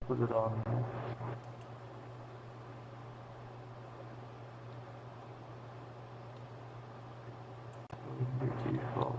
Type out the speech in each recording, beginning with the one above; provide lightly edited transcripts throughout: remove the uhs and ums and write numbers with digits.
put it on here. Default.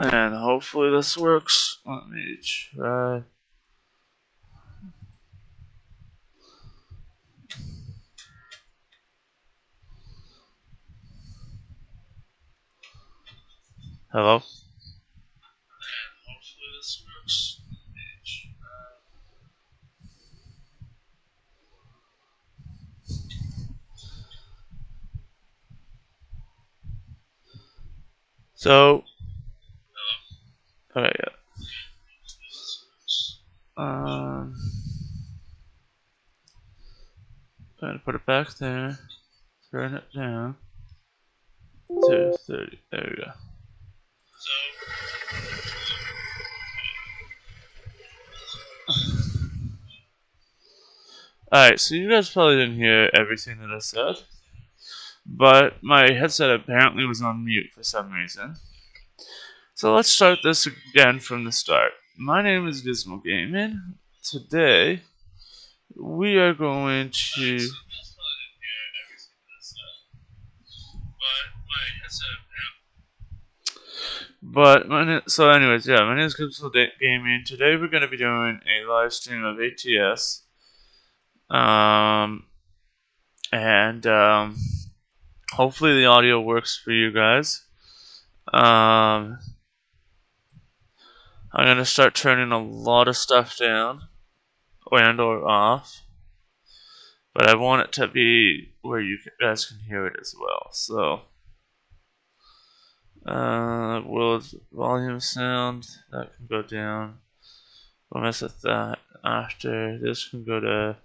And hopefully this works. Let me try. Hello? And hopefully this works. Let me try. So, okay, yeah. I'm gonna put it back there, turn it down to 30. There we go. Alright, so you guys probably didn't hear everything that I said, but my headset apparently was on mute for some reason. So let's start this again from the start. My name is Gizmo Gaming. Today, we are going to. So anyways, yeah, my name is Gizmo Gaming. Today we're going to be doing a live stream of ATS. And hopefully the audio works for you guys. I'm gonna start turning a lot of stuff down or off, but I want it to be where you guys can hear it as well. So, volume sound that can go down. We'll mess with that after. This can go to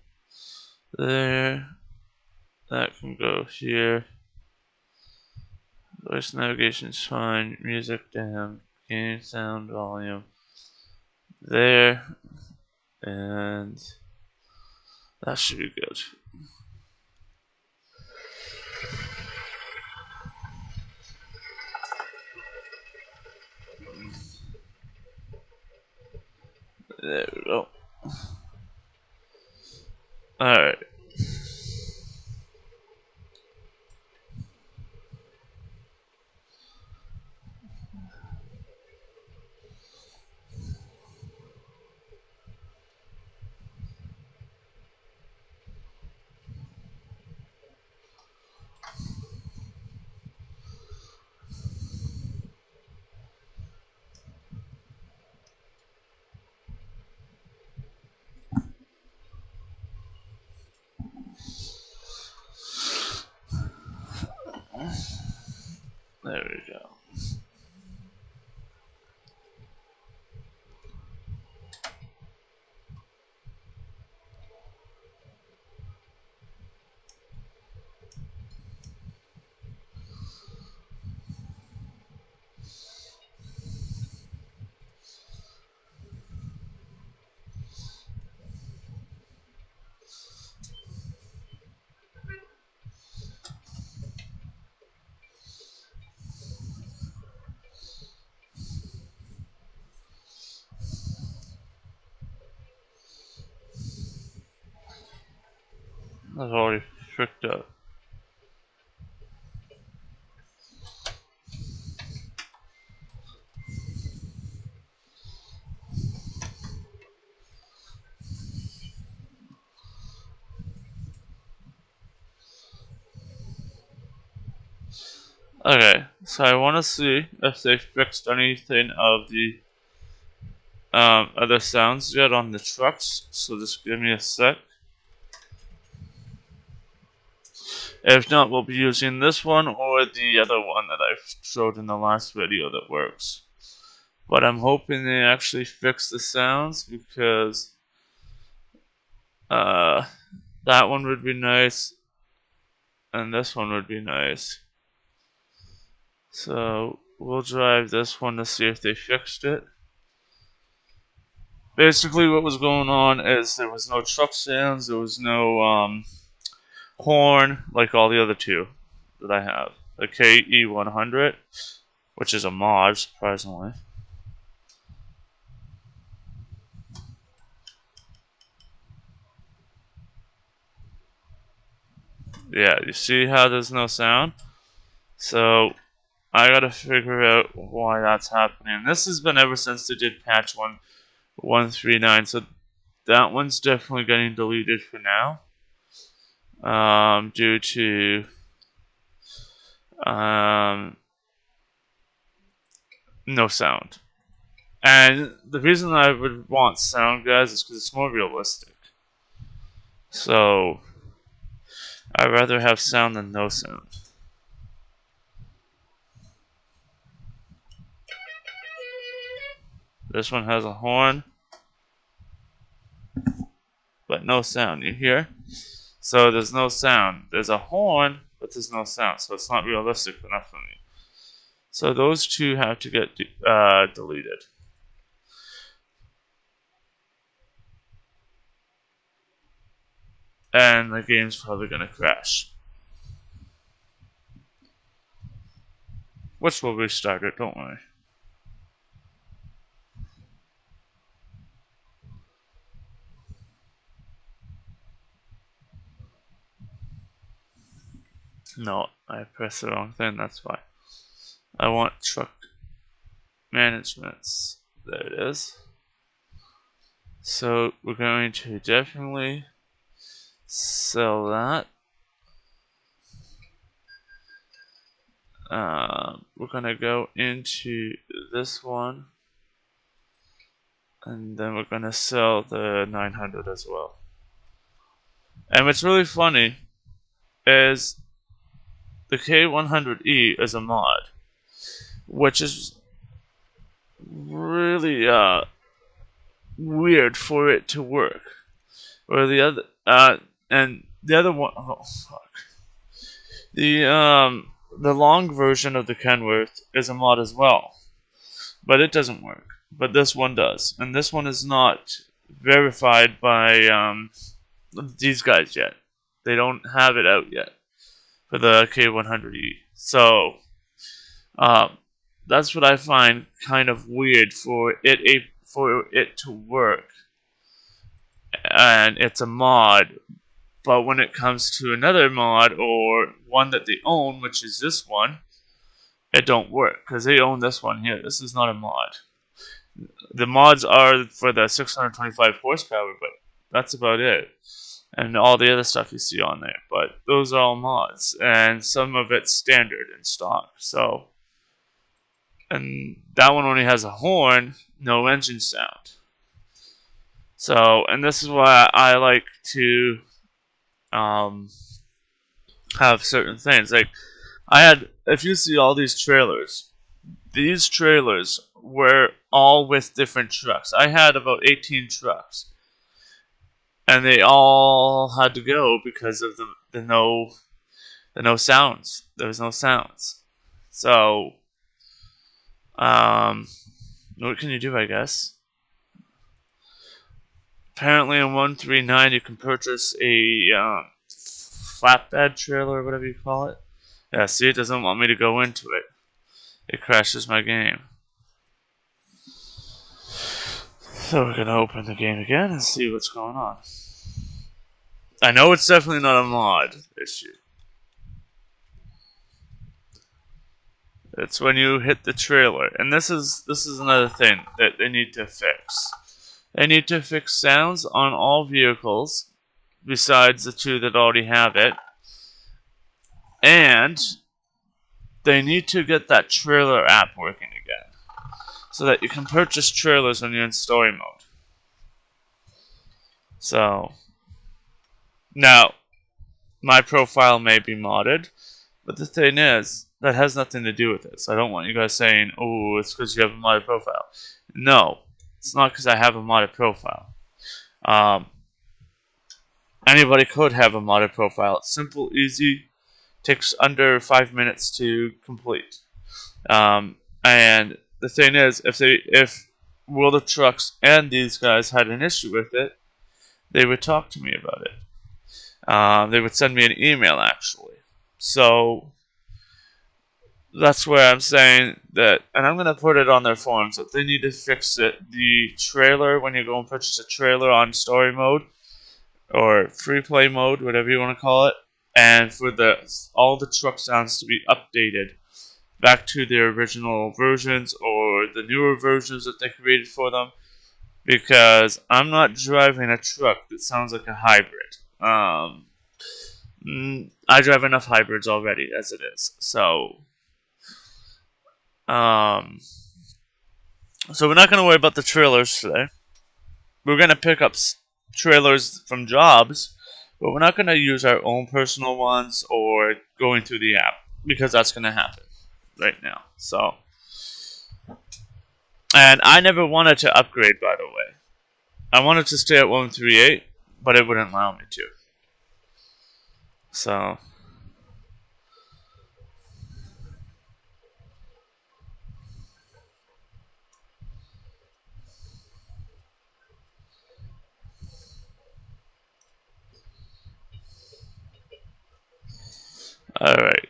there. That can go here. Voice navigation's fine. Music down. Gain sound volume there, and that should be good. There we go. Alright. There we go. That's already fricked up. Okay, so I want to see if they fixed anything of the other sounds yet on the trucks. So just give me a sec. If not, we'll be using this one or the other one that I showed in the last video that works. But I'm hoping they actually fix the sounds because that one would be nice and this one would be nice. So we'll drive this one to see if they fixed it. Basically what was going on is there was no truck sounds, there was no horn like all the other two that I have. The KE100, which is a mod, surprisingly. Yeah, you see how there's no sound? So I gotta figure out why that's happening. This has been ever since they did patch 1.139, so that one's definitely getting deleted for now. Due to no sound. And the reason I would want sound, guys, is because it's more realistic. So I'd rather have sound than no sound. This one has a horn, but no sound. You hear? So there's no sound. There's a horn, but there's no sound. So it's not realistic enough for me. So those two have to get deleted. And the game's probably gonna crash. Which will restart it, don't worry. No, I pressed the wrong thing, that's why. I want truck managements. There it is. So we're going to definitely sell that. We're gonna go into this one, and then we're gonna sell the 900 as well. And what's really funny is the K100E is a mod, which is really weird for it to work. Or the other and the other one, oh fuck. The long version of the Kenworth is a mod as well, but it doesn't work. But this one does, and this one is not verified by these guys yet. They don't have it out yet for the K100E. So that's what I find kind of weird for it to work, and it's a mod. But when it comes to another mod or one that they own, which is this one, it don't work because they own this one here. This is not a mod. The mods are for the 625 horsepower, but that's about it. And all the other stuff you see on there. But those are all mods, and some of it's standard in stock. So, and that one only has a horn, no engine sound. So, and this is why I like to have certain things. Like, if you see all these trailers were all with different trucks. I had about 18 trucks, and they all had to go because of the no sounds. There was no sounds. So, what can you do, I guess? Apparently in 139 you can purchase a flatbed trailer or whatever you call it. Yeah, see, it doesn't want me to go into it. It crashes my game. So we're gonna open the game again and see what's going on. I know it's definitely not a mod issue. It's when you hit the trailer, and this is another thing that they need to fix. They need to fix sounds on all vehicles, besides the two that already have it, and they need to get that trailer app working again, so that you can purchase trailers when you're in story mode. So, now, my profile may be modded, but the thing is, that has nothing to do with it. So I don't want you guys saying, oh, it's because you have a modded profile. No, it's not because I have a modded profile. Anybody could have a modded profile. It's simple, easy, takes under 5 minutes to complete. And the thing is, if World of Trucks and these guys had an issue with it, they would talk to me about it. They would send me an email, actually. So that's where I'm saying that, and I'm going to put it on their forums, that they need to fix it. The trailer, when you go and purchase a trailer on story mode, or free play mode, whatever you want to call it, and for all the truck sounds to be updated back to their original versions or the newer versions that they created for them, because I'm not driving a truck that sounds like a hybrid. I drive enough hybrids already as it is. Um, so we're not going to worry about the trailers today. We're going to pick up trailers from jobs, but we're not going to use our own personal ones or going through the app, because that's going to happen right now. And I never wanted to upgrade, by the way. I wanted to stay at 138, but it wouldn't allow me to. So, alright.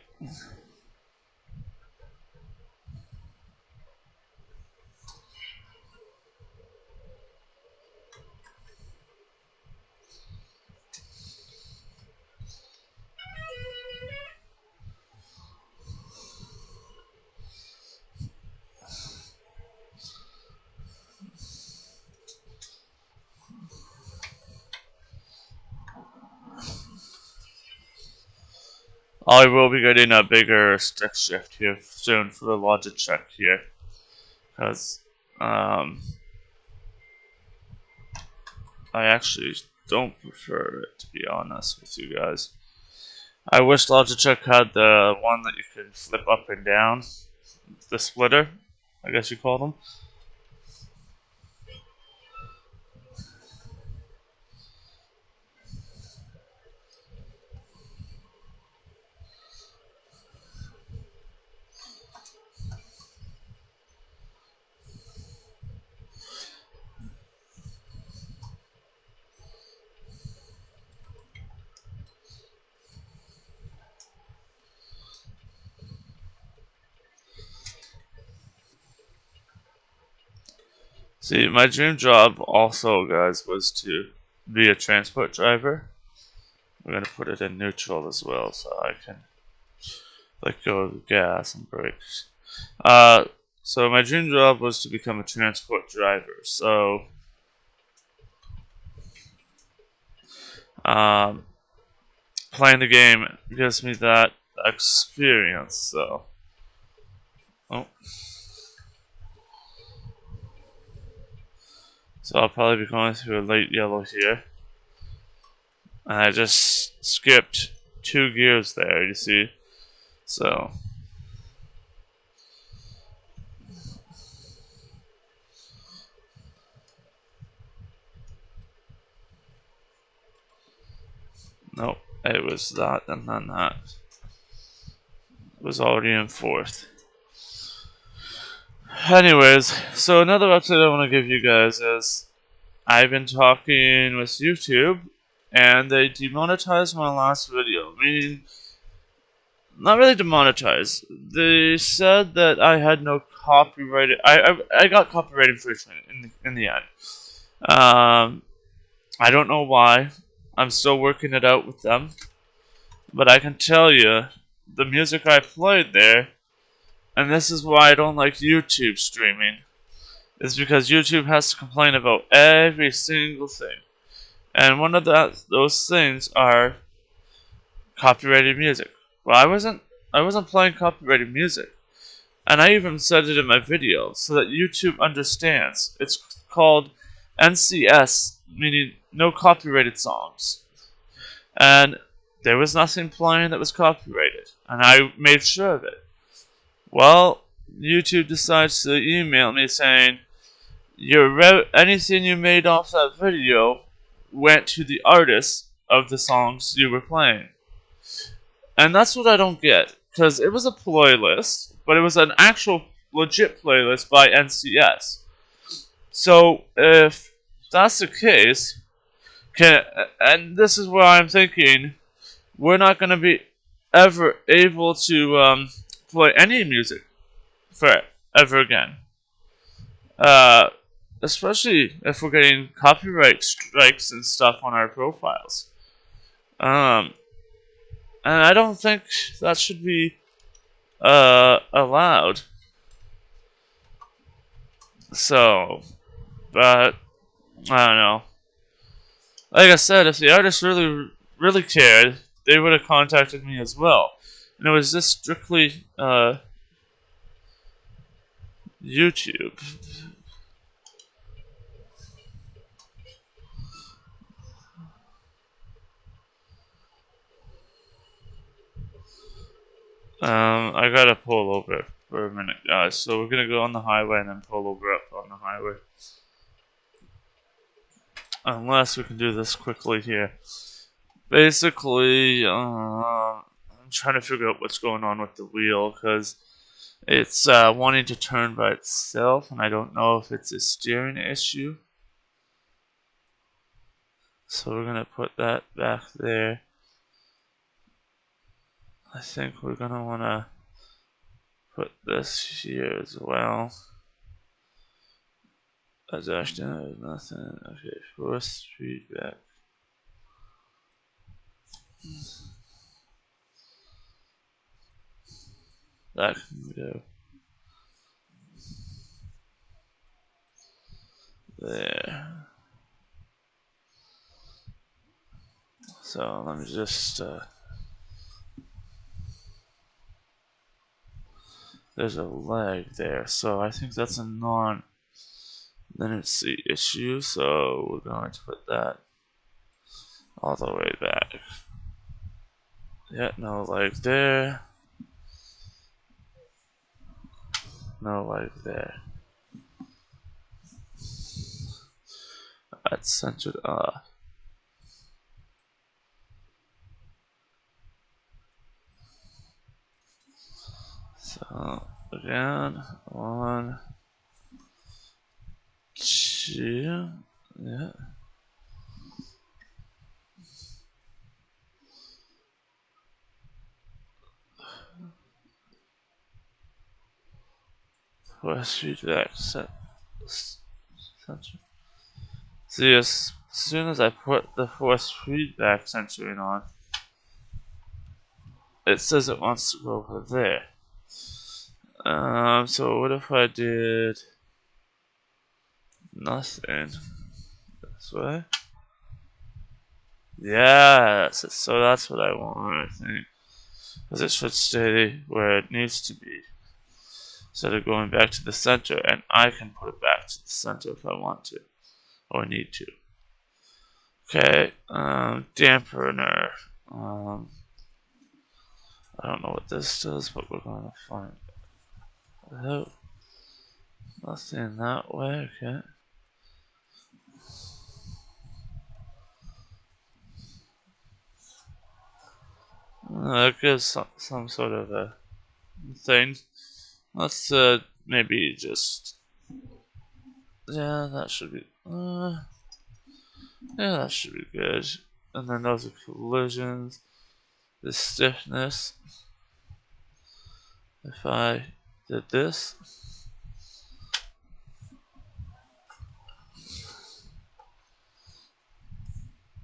I will be getting a bigger stick shift here soon for the Logitech here, because I actually don't prefer it, to be honest with you guys. I wish Logitech had the one that you could flip up and down, the splitter, I guess you call them. See, my dream job also, guys, was to be a transport driver. We're going to put it in neutral as well, so I can let go of the gas and brakes. So my dream job was to become a transport driver. So, playing the game gives me that experience. So, so I'll probably be going through a light yellow here. And I just skipped 2 gears there, you see. So, nope, it was that and then that. It was already in 4th. Anyways, so another update I want to give you guys is I've been talking with YouTube and they demonetized my last video. Meaning, not really demonetized. They said that I had no copyright. I got copyright infringement in the end. I don't know why. I'm still working it out with them. But I can tell you, the music I played there, and this is why I don't like YouTube streaming, is because YouTube has to complain about every single thing. And one of those things are copyrighted music. Well, I wasn't playing copyrighted music. And I even said it in my video so that YouTube understands. It's called NCS, meaning no copyrighted songs. And there was nothing playing that was copyrighted. And I made sure of it. Well, YouTube decides to email me saying, anything you made off that video went to the artist of the songs you were playing. And that's what I don't get, because it was a playlist, but it was an actual legit playlist by NCS. So if that's the case, and this is where I'm thinking, we're not going to be ever able to play any music forever again. Especially if we're getting copyright strikes and stuff on our profiles. And I don't think that should be allowed. So, but I don't know. Like I said, if the artist really cared, they would have contacted me as well. And it was just strictly YouTube. I gotta pull over for a minute, guys. So we're gonna go on the highway and then pull over up on the highway. Unless we can do this quickly here. Basically, I'm trying to figure out what's going on with the wheel because it's wanting to turn by itself, and I don't know if it's a steering issue. So we're gonna put that back there. I think we're gonna wanna put this here as well. That's actually nothing. Okay, force feedback. That can go there. So let me just. There's a lag there, so I think that's a non. Then it's the issue, so we're going to put that all the way back. Yeah, no lag there. No lag there. That's centered off. So again, 1, 2, yeah. Force feedback set. Center. See, as soon as I put the force feedback centering on, it says it wants to go over there. So what if I did nothing this way? Yes, so that's what I want, I think. Because it should stay where it needs to be. Instead of going back to the center, and I can put it back to the center if I want to, or need to. Okay, dampener. I don't know what this does, but we're gonna find out. Nothing that way, okay. That gives some sort of a thing. Let's maybe just yeah, that should be yeah, that should be good. And then those are collisions. The stiffness. If I did this,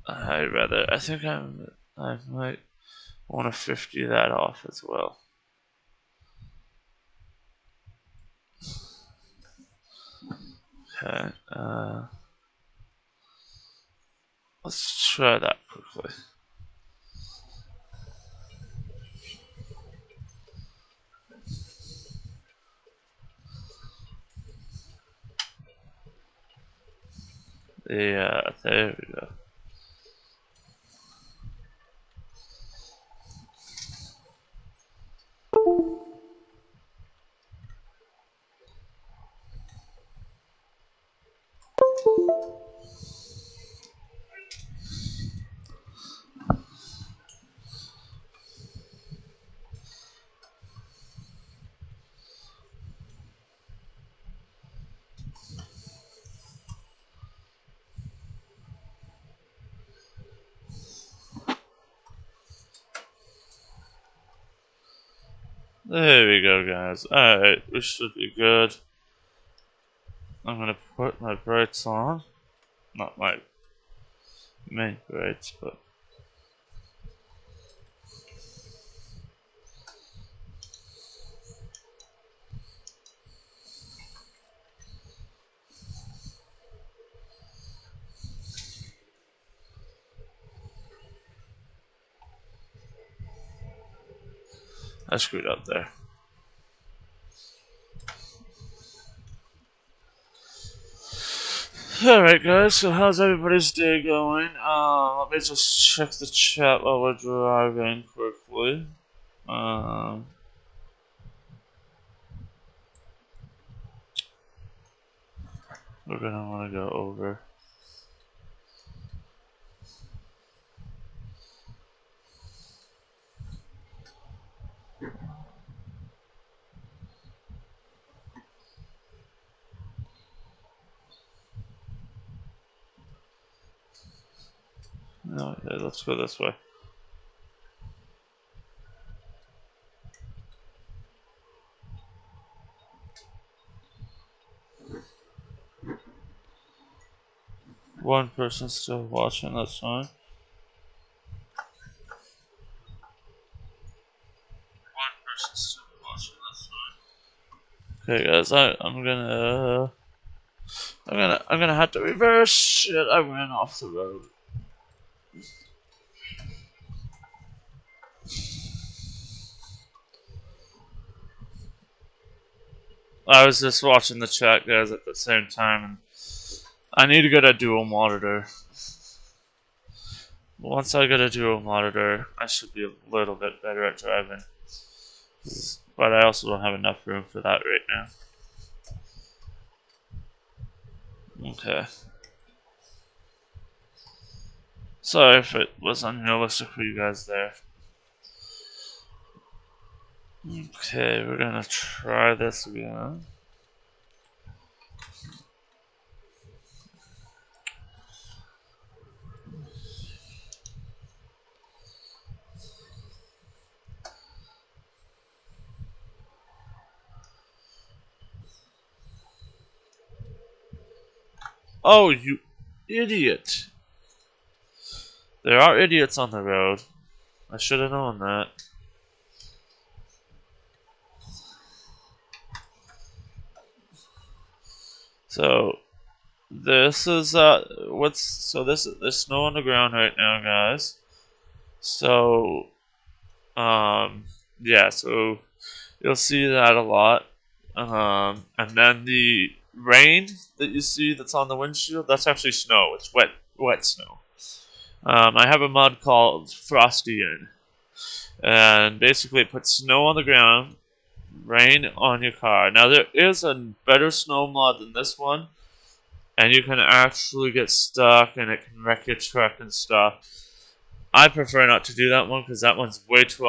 I think I might want to 50 that off as well. Okay, let's try that quickly. Yeah, there we go. There we go, guys. Alright, we should be good. I'm gonna put my brights on. Not my main brights, but I screwed up there. Alright guys, so how's everybody's day going? Let me just check the chat while we're driving quickly. We're gonna wanna go over. Okay, let's go this way. One person still watching, that's fine. One person still watching, that's fine. Okay guys, I'm gonna have to reverse. Shit, I ran off the road. I was just watching the chat guys at the same time, and I need to get a dual monitor. Once I get a dual monitor, I should be a little bit better at driving. But I also don't have enough room for that right now. Okay. Sorry if it was unrealistic for you guys there. Okay, we're gonna try this again. Oh, you idiot! There are idiots on the road. I should have known that. So this is there's snow on the ground right now, guys. So yeah, so you'll see that a lot. And then the rain that you see that's on the windshield, that's actually snow. It's wet snow. I have a mod called Frosty In, and basically it puts snow on the ground, rain on your car. Now there is a better snow mod than this one, and you can actually get stuck and it can wreck your truck and stuff. I prefer not to do that one because that one's way too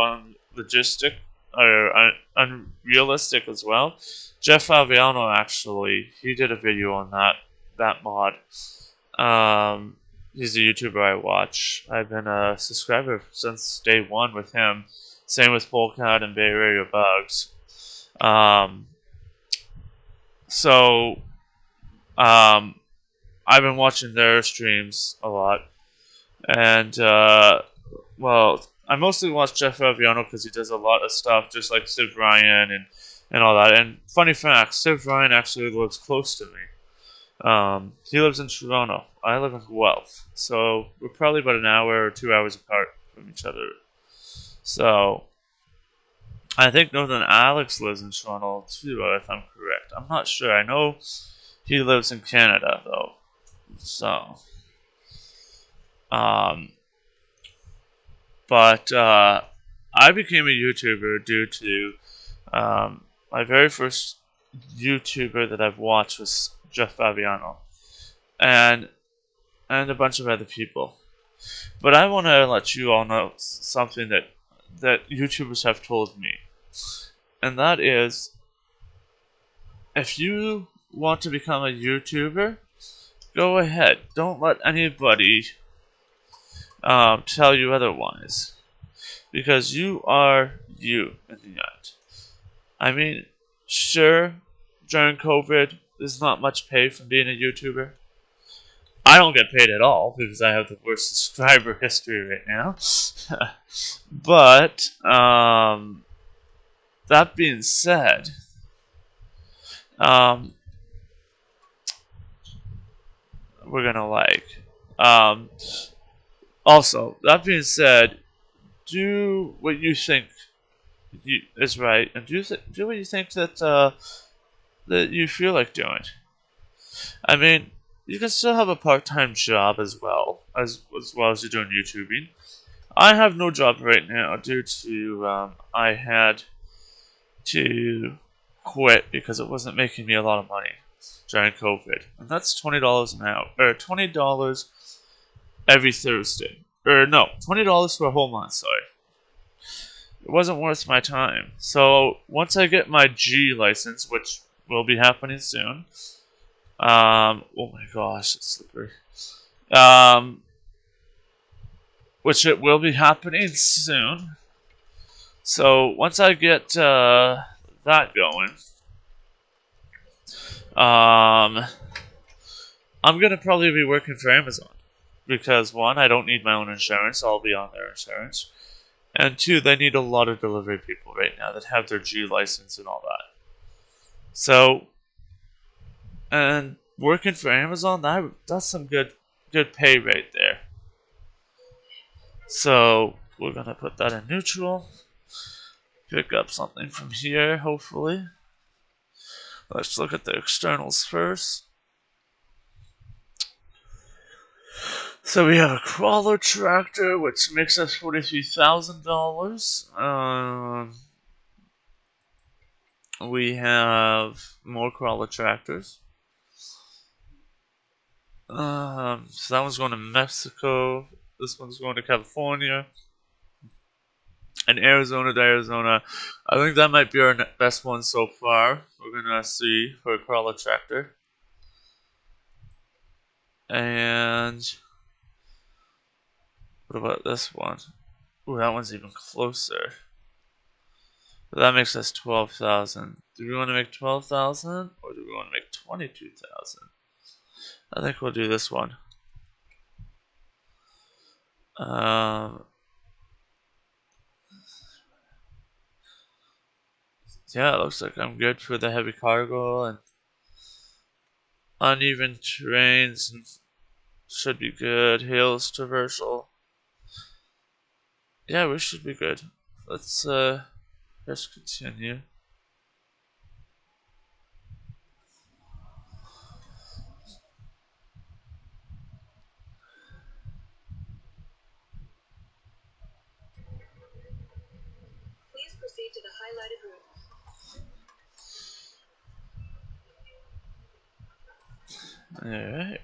logistic or unrealistic as well. Jeff Fabiano actually, he did a video on that mod. He's a YouTuber I watch. I've been a subscriber since day one with him. Same with Polecat and Bay Area Bugs. So I've been watching their streams a lot, and well, I mostly watch Jeff Fabiano because he does a lot of stuff, just like Civ Ryan and all that. And funny fact, Civ Ryan actually lives close to me. He lives in Toronto. I live in Guelph, so we're probably about an hour or 2 hours apart from each other. So I think Northern Alex lives in Toronto too, if I'm correct. I'm not sure. I know he lives in Canada though. So, um, but I became a YouTuber due to my very first YouTuber that I've watched was Jeff Fabiano, and a bunch of other people. But I want to let you all know something that YouTubers have told me, and that is, if you want to become a YouTuber, go ahead. Don't let anybody tell you otherwise, because you are you in the end. I mean, sure, during COVID, there's not much pay from being a YouTuber. I don't get paid at all because I have the worst subscriber history right now. But that being said, we're gonna like. Also, that being said, do what you think is right, and do what you think that that you feel like doing. I mean, you can still have a part-time job as well as you're doing YouTubing. I have no job right now due to I had to quit because it wasn't making me a lot of money during COVID, and that's $20 an hour or $20 every Thursday, or no, $20 for a whole month. Sorry, it wasn't worth my time. So once I get my G license, which will be happening soon, oh my gosh, it's slippery. Um, which it will be happening soon. So once I get that going, um, I'm gonna probably be working for Amazon because one, I don't need my own insurance; I'll be on their insurance, and two, they need a lot of delivery people right now that have their G license and all that. So, and working for Amazon, that's some good pay right there. So we're gonna put that in neutral. Pick up something from here, hopefully. Let's look at the externals first. So we have a crawler tractor, which makes us $43,000. We have more crawler tractors. So that one's going to Mexico. This one's going to California. And Arizona to Arizona. I think that might be our best one so far. We're going to see for a crawler tractor. And what about this one? Ooh, that one's even closer. But that makes us 12,000. Do we want to make 12,000 or do we want to make 22,000? I think we'll do this one. Yeah, it looks like I'm good for the heavy cargo and uneven terrains and should be good. Hills traversal. Yeah, we should be good. Let's continue. Please proceed to the highlighted route. Alright.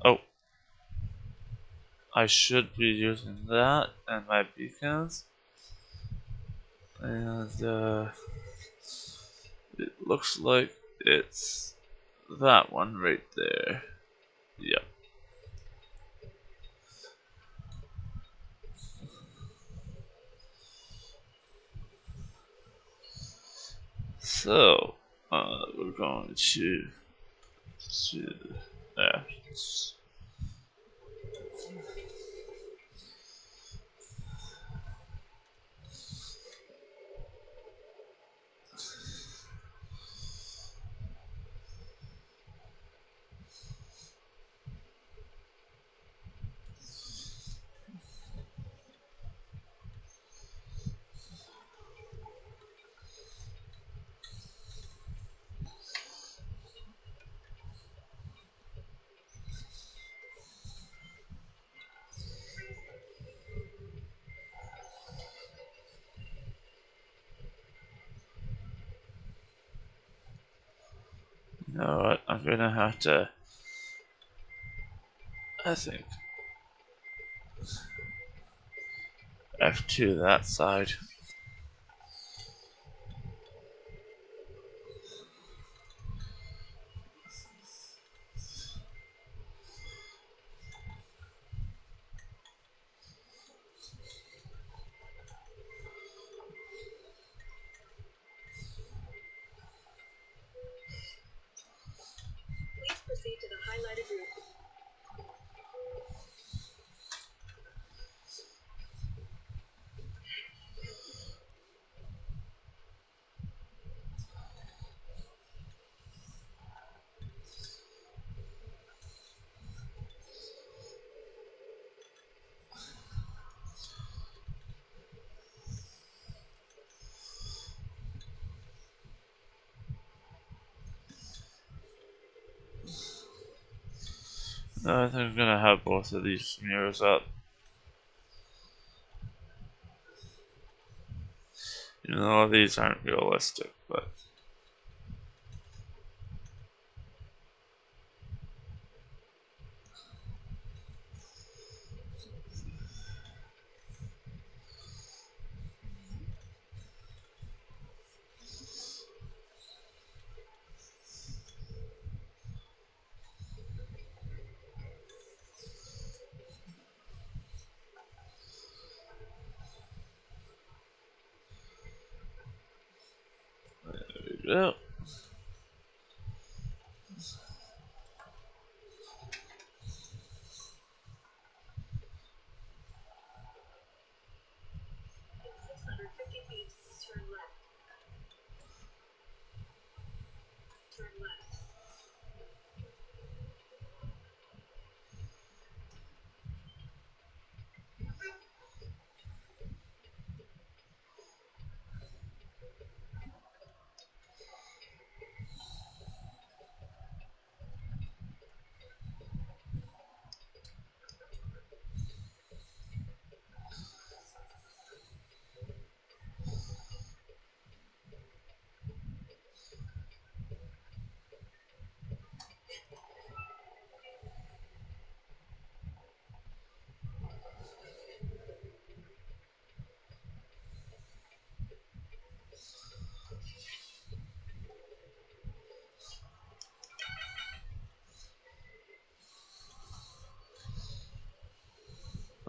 Oh, I should be using that and my beacons. And it looks like it's that one right there. Yep. So, we're going to there. You know what? I'm gonna have to. I think F2 that side. Please proceed to the highlighted route. I think I'm gonna have both of these mirrors up. You know, these aren't realistic, but there we go. 650 feet, turn left. Turn left.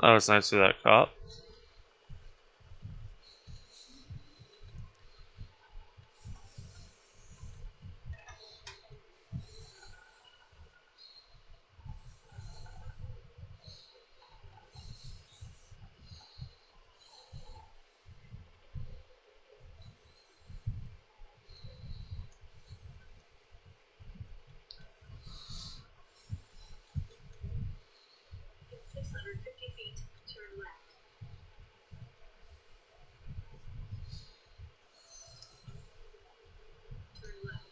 That was nice of that cop. In 650 feet, turn left. Turn left.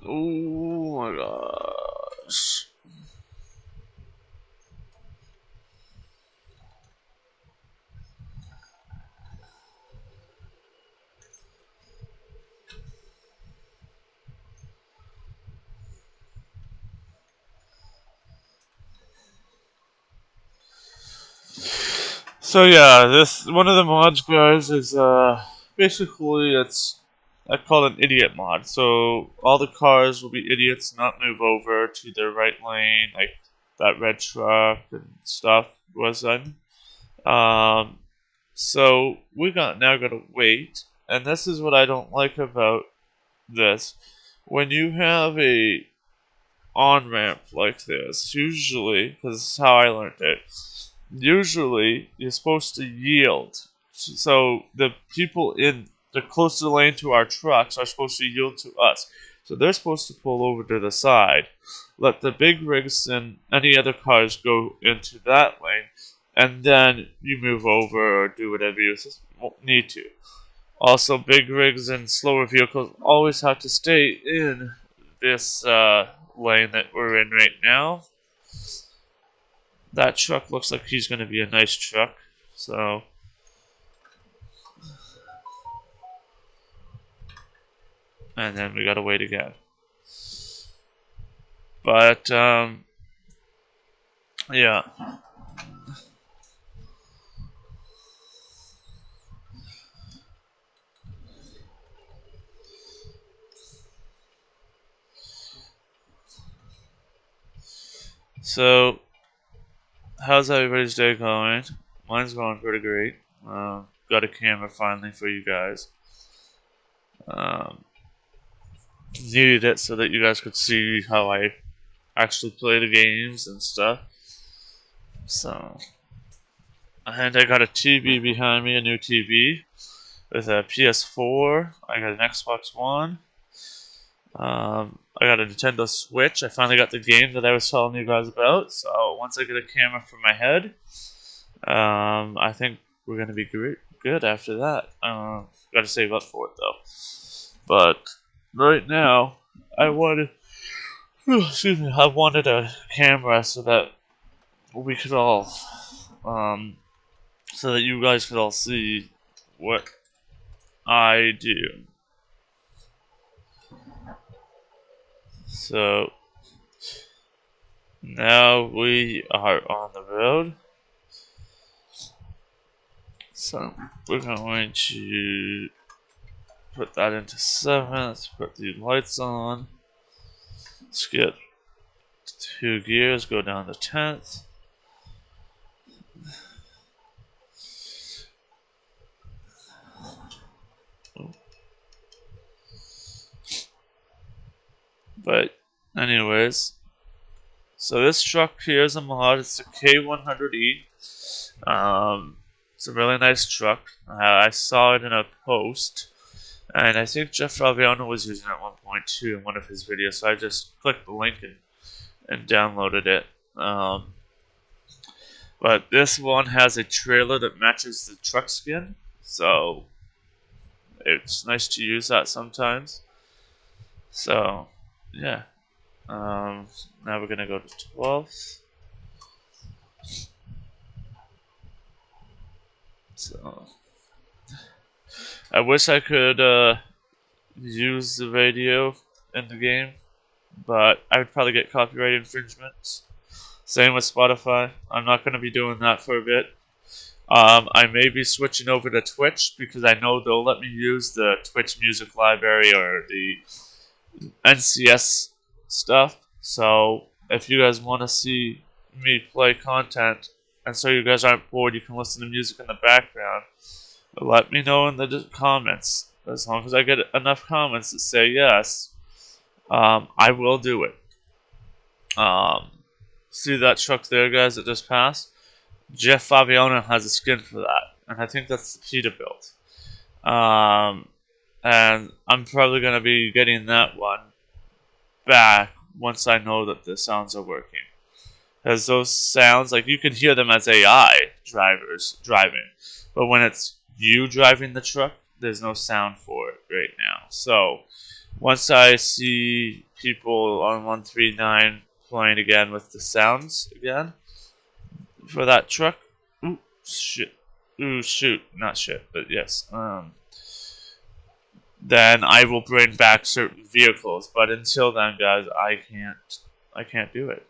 Oh my gosh. So yeah, this one of the mods, guys, is basically I call it an idiot mod. So all the cars will be idiots, not move over to their right lane, like that red truck and stuff was in. Um, so we got now got to wait, and this is what I don't like about this. When you have a on ramp like this, usually, because this is how I learned it, usually you're supposed to yield. So the people in the closer lane to our trucks are supposed to yield to us. So they're supposed to pull over to the side, let the big rigs and any other cars go into that lane, and then you move over or do whatever you need to. Also, big rigs and slower vehicles always have to stay in this lane that we're in right now. That truck looks like he's going to be a nice truck. So, and then we got to wait again. But, yeah. So, how's everybody's day going? Mine's going pretty great. Got a camera finally for you guys. Um, Needed it so that you guys could see how I actually play the games and stuff. So, and I got a TV behind me, a new TV with a PS4. I got an Xbox One. I got a Nintendo Switch. I finally got the game that I was telling you guys about. So once I get a camera for my head, I think we're gonna be good after that. Got to save up for it though. But right now, I wanted, excuse me, I wanted a camera so that we could all, so that you guys could all see what I do. So now we are on the road. So we're going to put that into 7. Let's put the lights on. Let's get 2 gears, go down to 10th. But anyways, so this truck here is a mod. It's a K100E. It's a really nice truck. I saw it in a post, and I think Jeff Fabiano was using it at one point too in one of his videos. So I just clicked the link and downloaded it. But this one has a trailer that matches the truck skin, so it's nice to use that sometimes. So yeah. Now we're gonna go to 12th. So I wish I could use the radio in the game, but I would probably get copyright infringements. Same with Spotify. I'm not going to be doing that for a bit. I may be switching over to Twitch because I know they'll let me use the Twitch music library or the NCS stuff. So if you guys want to see me play content, and so you guys aren't bored, you can listen to music in the background. Let me know in the comments. As long as I get enough comments that say yes, I will do it. See that truck there, guys, that just passed? Jeff Fabiano has a skin for that, and I think that's the Peterbilt. And I'm probably going to be getting that one back once I know that the sounds are working. Because those sounds, like, you can hear them as AI drivers driving, but when it's you driving the truck, there's no sound for it right now. So once I see people on 139 playing again with the sounds again for that truck, ooh shit, ooh shoot, not shit, but yes, then I will bring back certain vehicles. But until then, guys, I can't do it.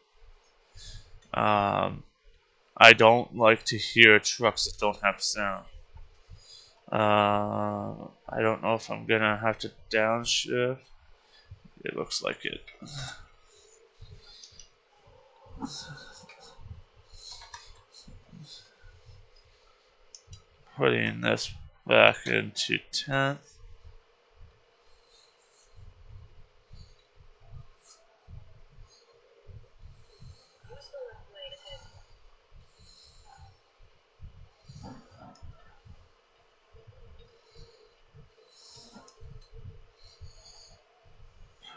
I don't like to hear trucks that don't have sound. I don't know if I'm gonna have to downshift. It looks like it. Putting this back into 10th. Use the left lane ahead.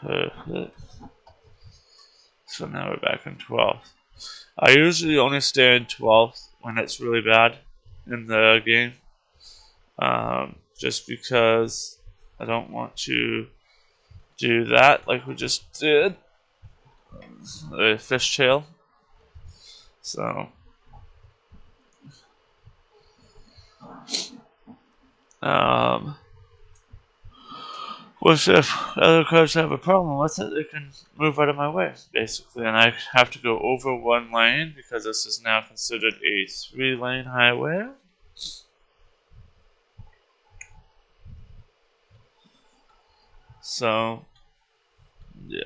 Perfect. So now we're back in 12th. I usually only stay in 12th when it's really bad in the game. Just because I don't want to do that like we just did. The fishtail. So which if other cars have a problem with it, they can move out of my way, basically. And I have to go over one lane because this is now considered a 3-lane highway. So, yeah.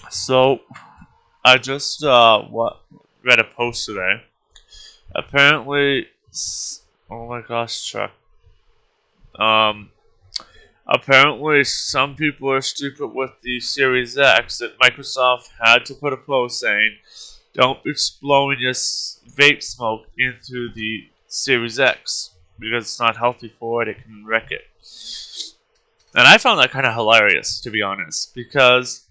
So I just read a post today. Apparently, oh my gosh, Chuck. Um, Apparently, some people are stupid with the Series X. That Microsoft had to put a post saying, "Don't be blowing your vape smoke into the Series X because it's not healthy for it. It can wreck it." And I found that kind of hilarious, to be honest, because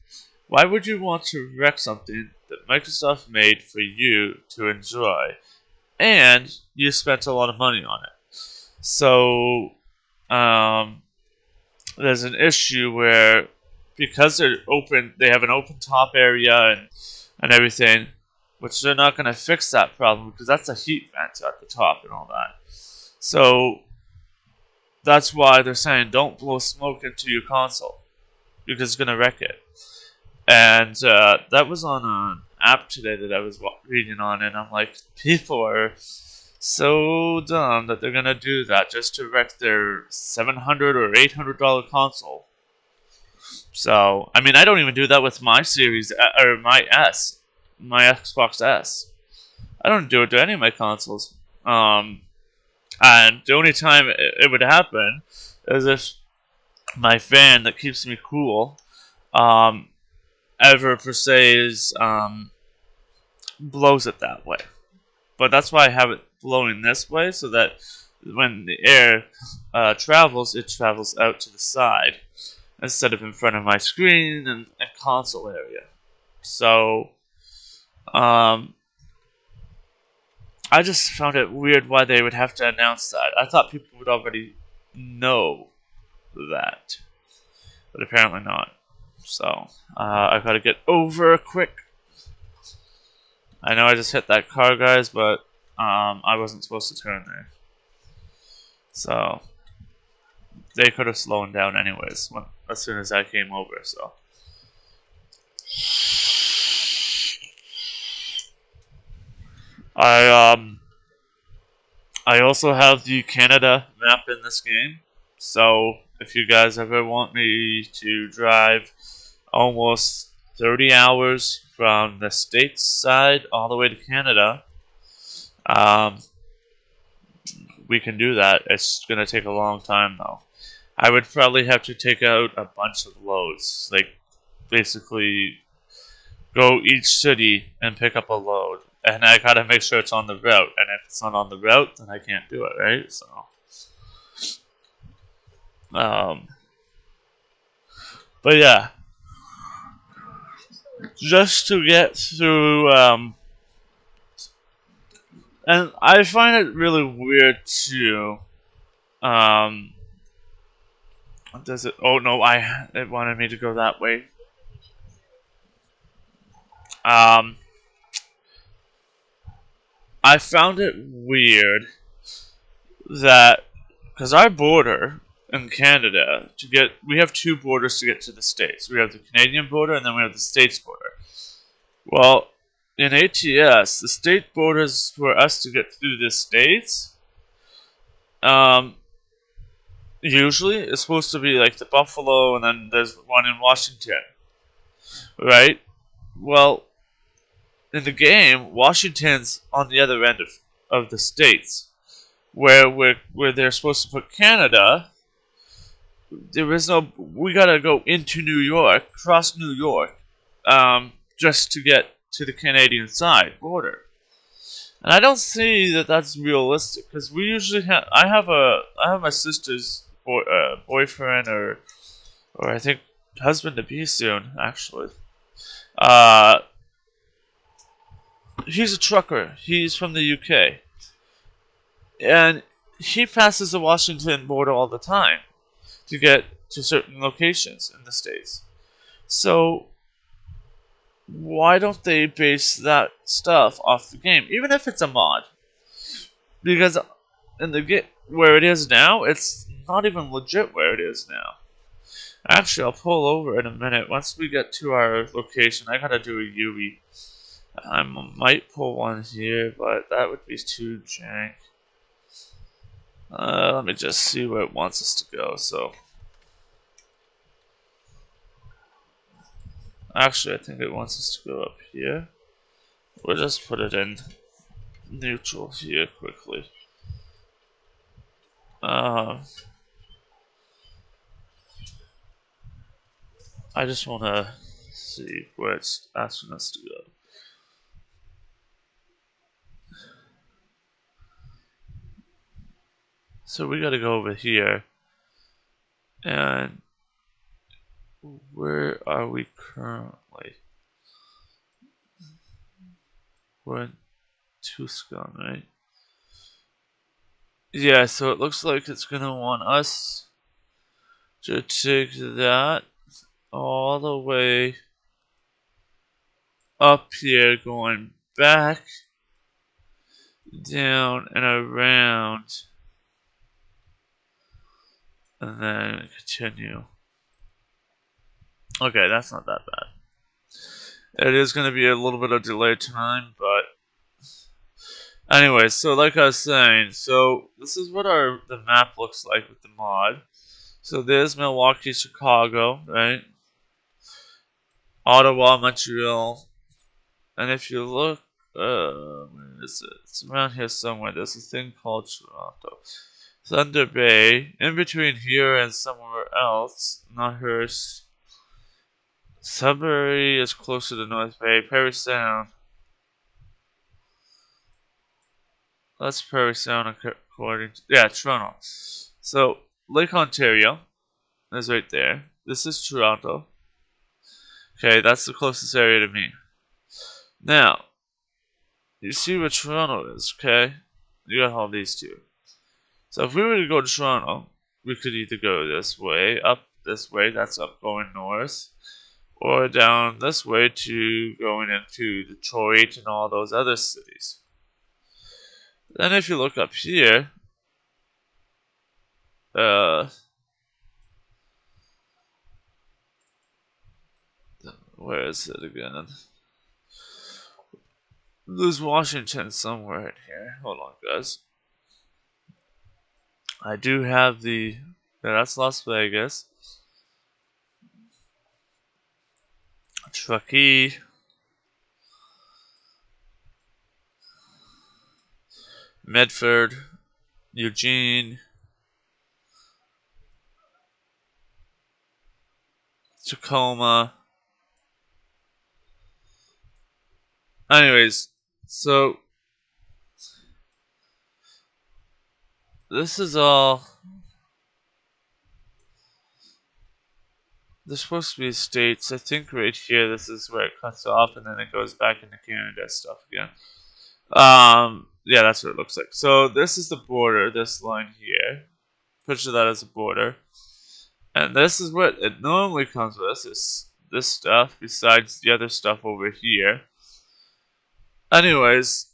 why would you want to wreck something that Microsoft made for you to enjoy, and you spent a lot of money on it? So, um, there's an issue where because they're open, they have an open top area and everything, which they're not going to fix that problem because that's a heat vent at the top and all that. So that's why they're saying don't blow smoke into your console because it's going to wreck it. And that was on an app today that I was reading on, and I'm like, people are so dumb that they're going to do that just to wreck their $700 or $800 console. So, I mean, I don't even do that with my Series or my S, my Xbox S. I don't do it to any of my consoles. And the only time it would happen is if my fan that keeps me cool, um, ever per se is blows it that way. But that's why I have it blowing this way, so that when the air travels, it travels out to the side instead of in front of my screen and console area. So, I just found it weird why they would have to announce that. I thought people would already know that, but apparently not. So, I gotta get over quick. I know I just hit that car, guys, but I wasn't supposed to turn there. So, they could have slowed down anyways as soon as I came over, so. I I also have the Canada map in this game, so if you guys ever want me to drive almost 30 hours from the States side all the way to Canada, um, we can do that. It's going to take a long time, though. I would probably have to take out a bunch of loads, like basically go each city and pick up a load. And I gotta make sure it's on the route. And if it's not on the route, then I can't do it, right? So, um, but yeah, just to get through, and I find it really weird too. Um, does it? Oh no, it wanted me to go that way. Um, I found it weird that because our border in Canada we have two borders to get to the States. We have the Canadian border and then we have the States border. Well, in ATS, the state borders for us to get through the States, um, usually it's supposed to be like the Buffalo and then there's one in Washington, right? Well, in the game, Washington's on the other end of the states, where they're supposed to put Canada. There is no. We gotta go into New York, cross New York, just to get to the Canadian side border. And I don't see that that's realistic because we usually have. I have my sister's boyfriend or I think husband to be soon actually. Uh, he's a trucker. He's from the UK, and he passes the Washington border all the time to get to certain locations in the states. So why don't they base that stuff off the game, even if it's a mod? Because in the game where it is now, it's not even legit where it is now. Actually, I'll pull over in a minute. Once we get to our location, I gotta do a UE. I might pull one here, but that would be too jank. Let me just see where it wants us to go. So, Actually, I think it wants us to go up here. We'll just put it in neutral here quickly. I just want to see where it's asking us to go. So we gotta go over here. And where are we currently? We're in Tucson, right? Yeah, so it looks like it's gonna want us to take that all the way up here, going back, down, and around, and then continue. Okay, that's not that bad. It is going to be a little bit of delayed time, but anyway, so like I was saying, so this is what the map looks like with the mod. So there's Milwaukee, Chicago, right? Ottawa, Montreal, and if you look, where is it? It's around here somewhere. There's a thing called Toronto. Thunder Bay, in between here and somewhere else, not Hearst. Sudbury is closer to North Bay. Parry Sound. That's Parry Sound according to, yeah, Toronto. So, Lake Ontario is right there. This is Toronto. Okay, that's the closest area to me. Now, you see where Toronto is, okay? You got all these two. So if we were to go to Toronto, we could either go this way, up this way, that's up going north, or down this way to going into Detroit and all those other cities. Then if you look up here, where is it again? There's Washington somewhere in here. Hold on, guys. I do have the, yeah, that's Las Vegas. Truckee. Medford. Eugene. Tacoma. Anyways, so this is all. There's supposed to be states. I think right here, this is where it cuts off, and then it goes back into Canada stuff again. Yeah, that's what it looks like. So this is the border. This line here. Picture that as a border, and this is what it normally comes with. Is this stuff besides the other stuff over here? Anyways,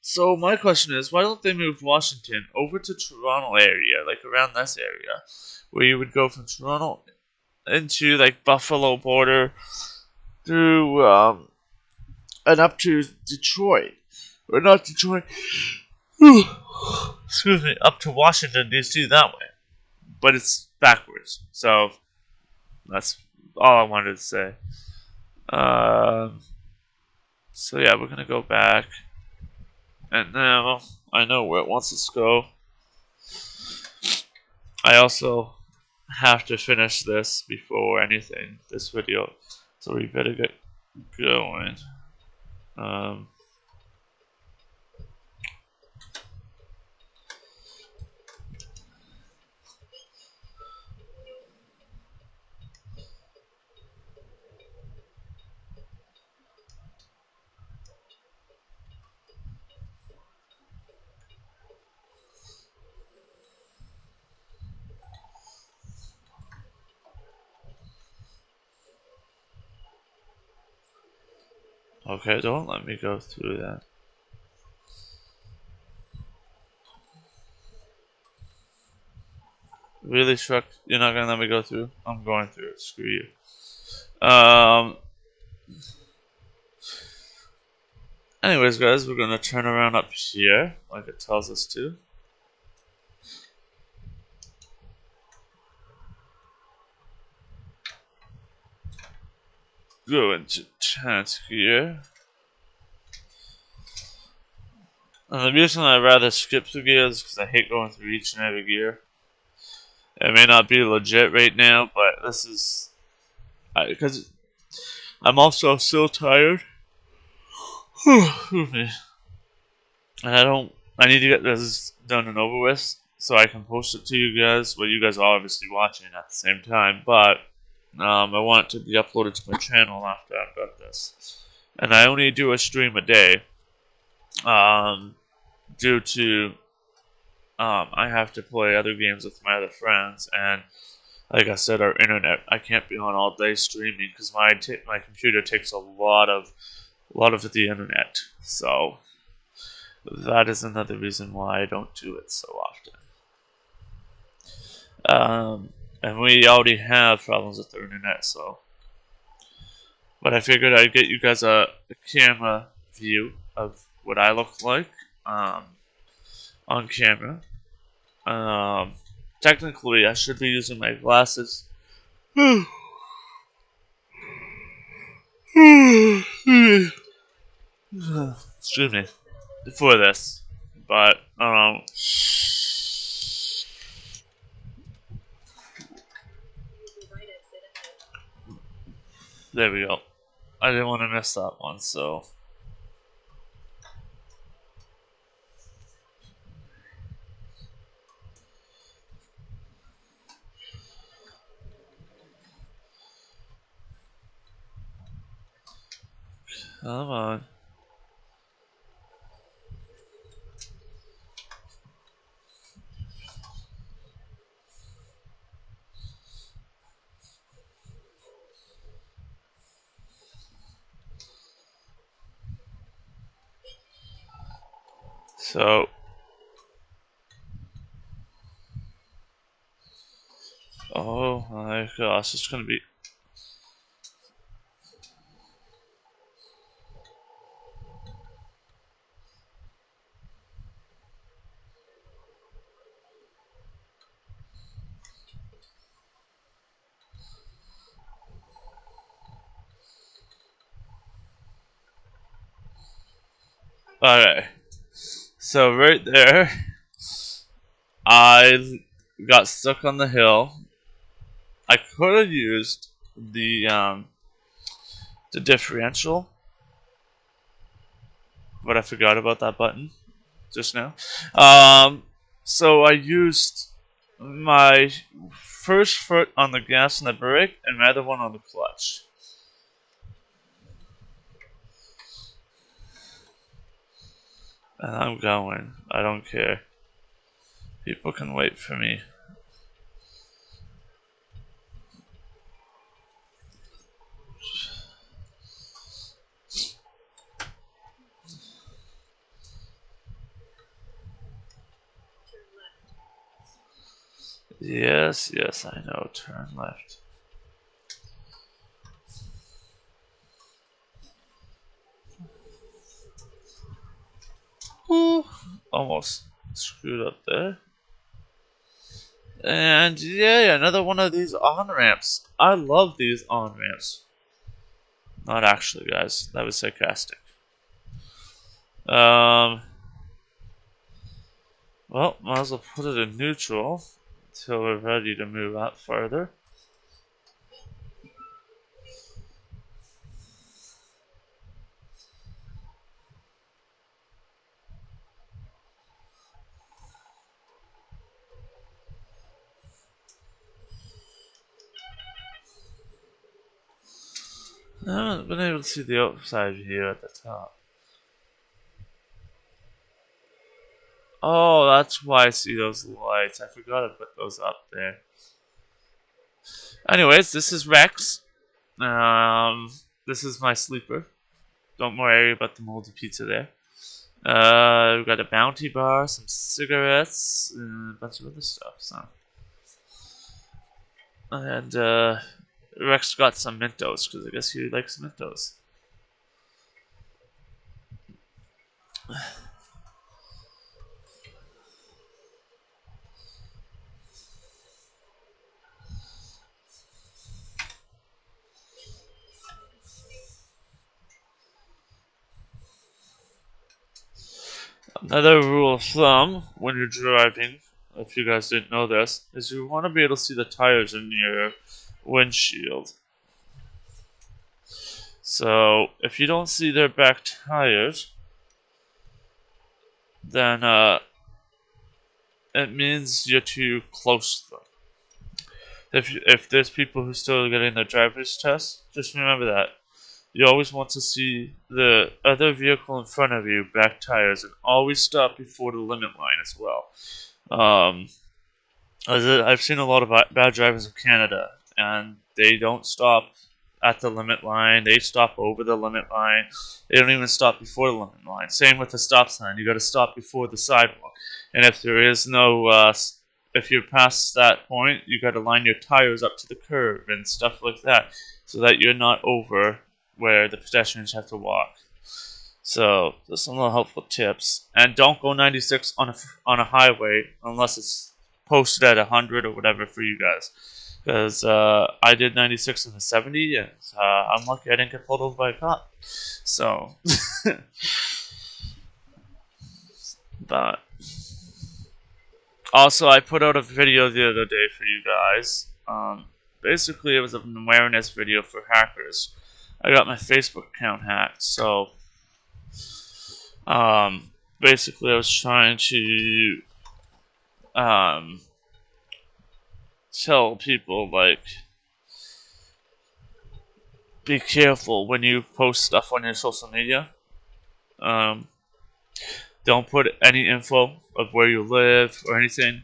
so my question is, why don't they move Washington over to Toronto area, like around this area, where you would go from Toronto into like Buffalo border through and up to Detroit, or not Detroit. Excuse me, up to Washington D.C. that way, but it's backwards. So that's all I wanted to say. So yeah, we're gonna go back, and now I know where it wants us to go. I also have to finish this before anything, this video, so we better get going. Okay, don't let me go through that. Really, Truck? You're not gonna let me go through? I'm going through it. Screw you. Anyways, guys, we're gonna turn around up here, like it tells us to. go into chat here. And the reason I'd rather skip through gears is because I hate going through each and every gear. It may not be legit right now, but this is because I'm also so tired. Excuse me. And I need to get this done and over with so I can post it to you guys. Well, you guys are obviously watching at the same time, but I want it to be uploaded to my channel after I've got this. And I only do a stream a day, due to I have to play other games with my other friends, and like I said, our internet, I can't be on all day streaming because my computer takes a lot of the internet. So that is another reason why I don't do it so often. And we already have problems with the internet, so. But I figured I'd get you guys a camera view of what I look like on camera. Technically, I should be using my glasses. Excuse me. For this. But, Right exit ahead. there we go. I didn't want to miss that one, so. Come on. So. Oh my gosh, it's gonna be. Alright. So, right there, I got stuck on the hill. I could have used the differential, but I forgot about that button just now. So I used my first foot on the gas and the brake, and my other one on the clutch. And I'm going. I don't care. People can wait for me. Turn left. Yes, yes, I know. Turn left. Ooh, almost screwed up there. And yeah, another one of these on ramps. I love these on ramps. Not actually, guys. That was sarcastic. Well, might as well put it in neutral until we're ready to move out further. I haven't been able to see the outside view at the top. Oh, that's why I see those lights. I forgot to put those up there. Anyways, this is Rex. This is my sleeper. Don't worry about the moldy pizza there. We've got a bounty bar, some cigarettes, and a bunch of other stuff. So, and Rex got some Mentos because I guess he likes Mentos. Another rule of thumb when you're driving, if you guys didn't know this, is you want to be able to see the tires in your windshield. So if you don't see their back tires, then it means you're too close to them. If there's people who still are getting their driver's test, just remember that. You always want to see the other vehicle in front of you, back tires, and always stop before the limit line as well. Um, I've seen a lot of bad drivers in Canada, and they don't stop at the limit line. They stop over the limit line. They don't even stop before the limit line. Same with the stop sign. You got to stop before the sidewalk. And if there is no, if you're past that point, you got to line your tires up to the curb and stuff like that, so that you're not over where the pedestrians have to walk. So there's some little helpful tips. And don't go 96 on a highway unless it's posted at 100 or whatever for you guys. Because I did 96 in the 70, and I'm lucky I didn't get pulled over by a cop. So, but also I put out a video the other day for you guys. Basically, it was an awareness video for hackers. I got my Facebook account hacked, so basically I was trying to tell people, like, be careful when you post stuff on your social media. Don't put any info of where you live or anything,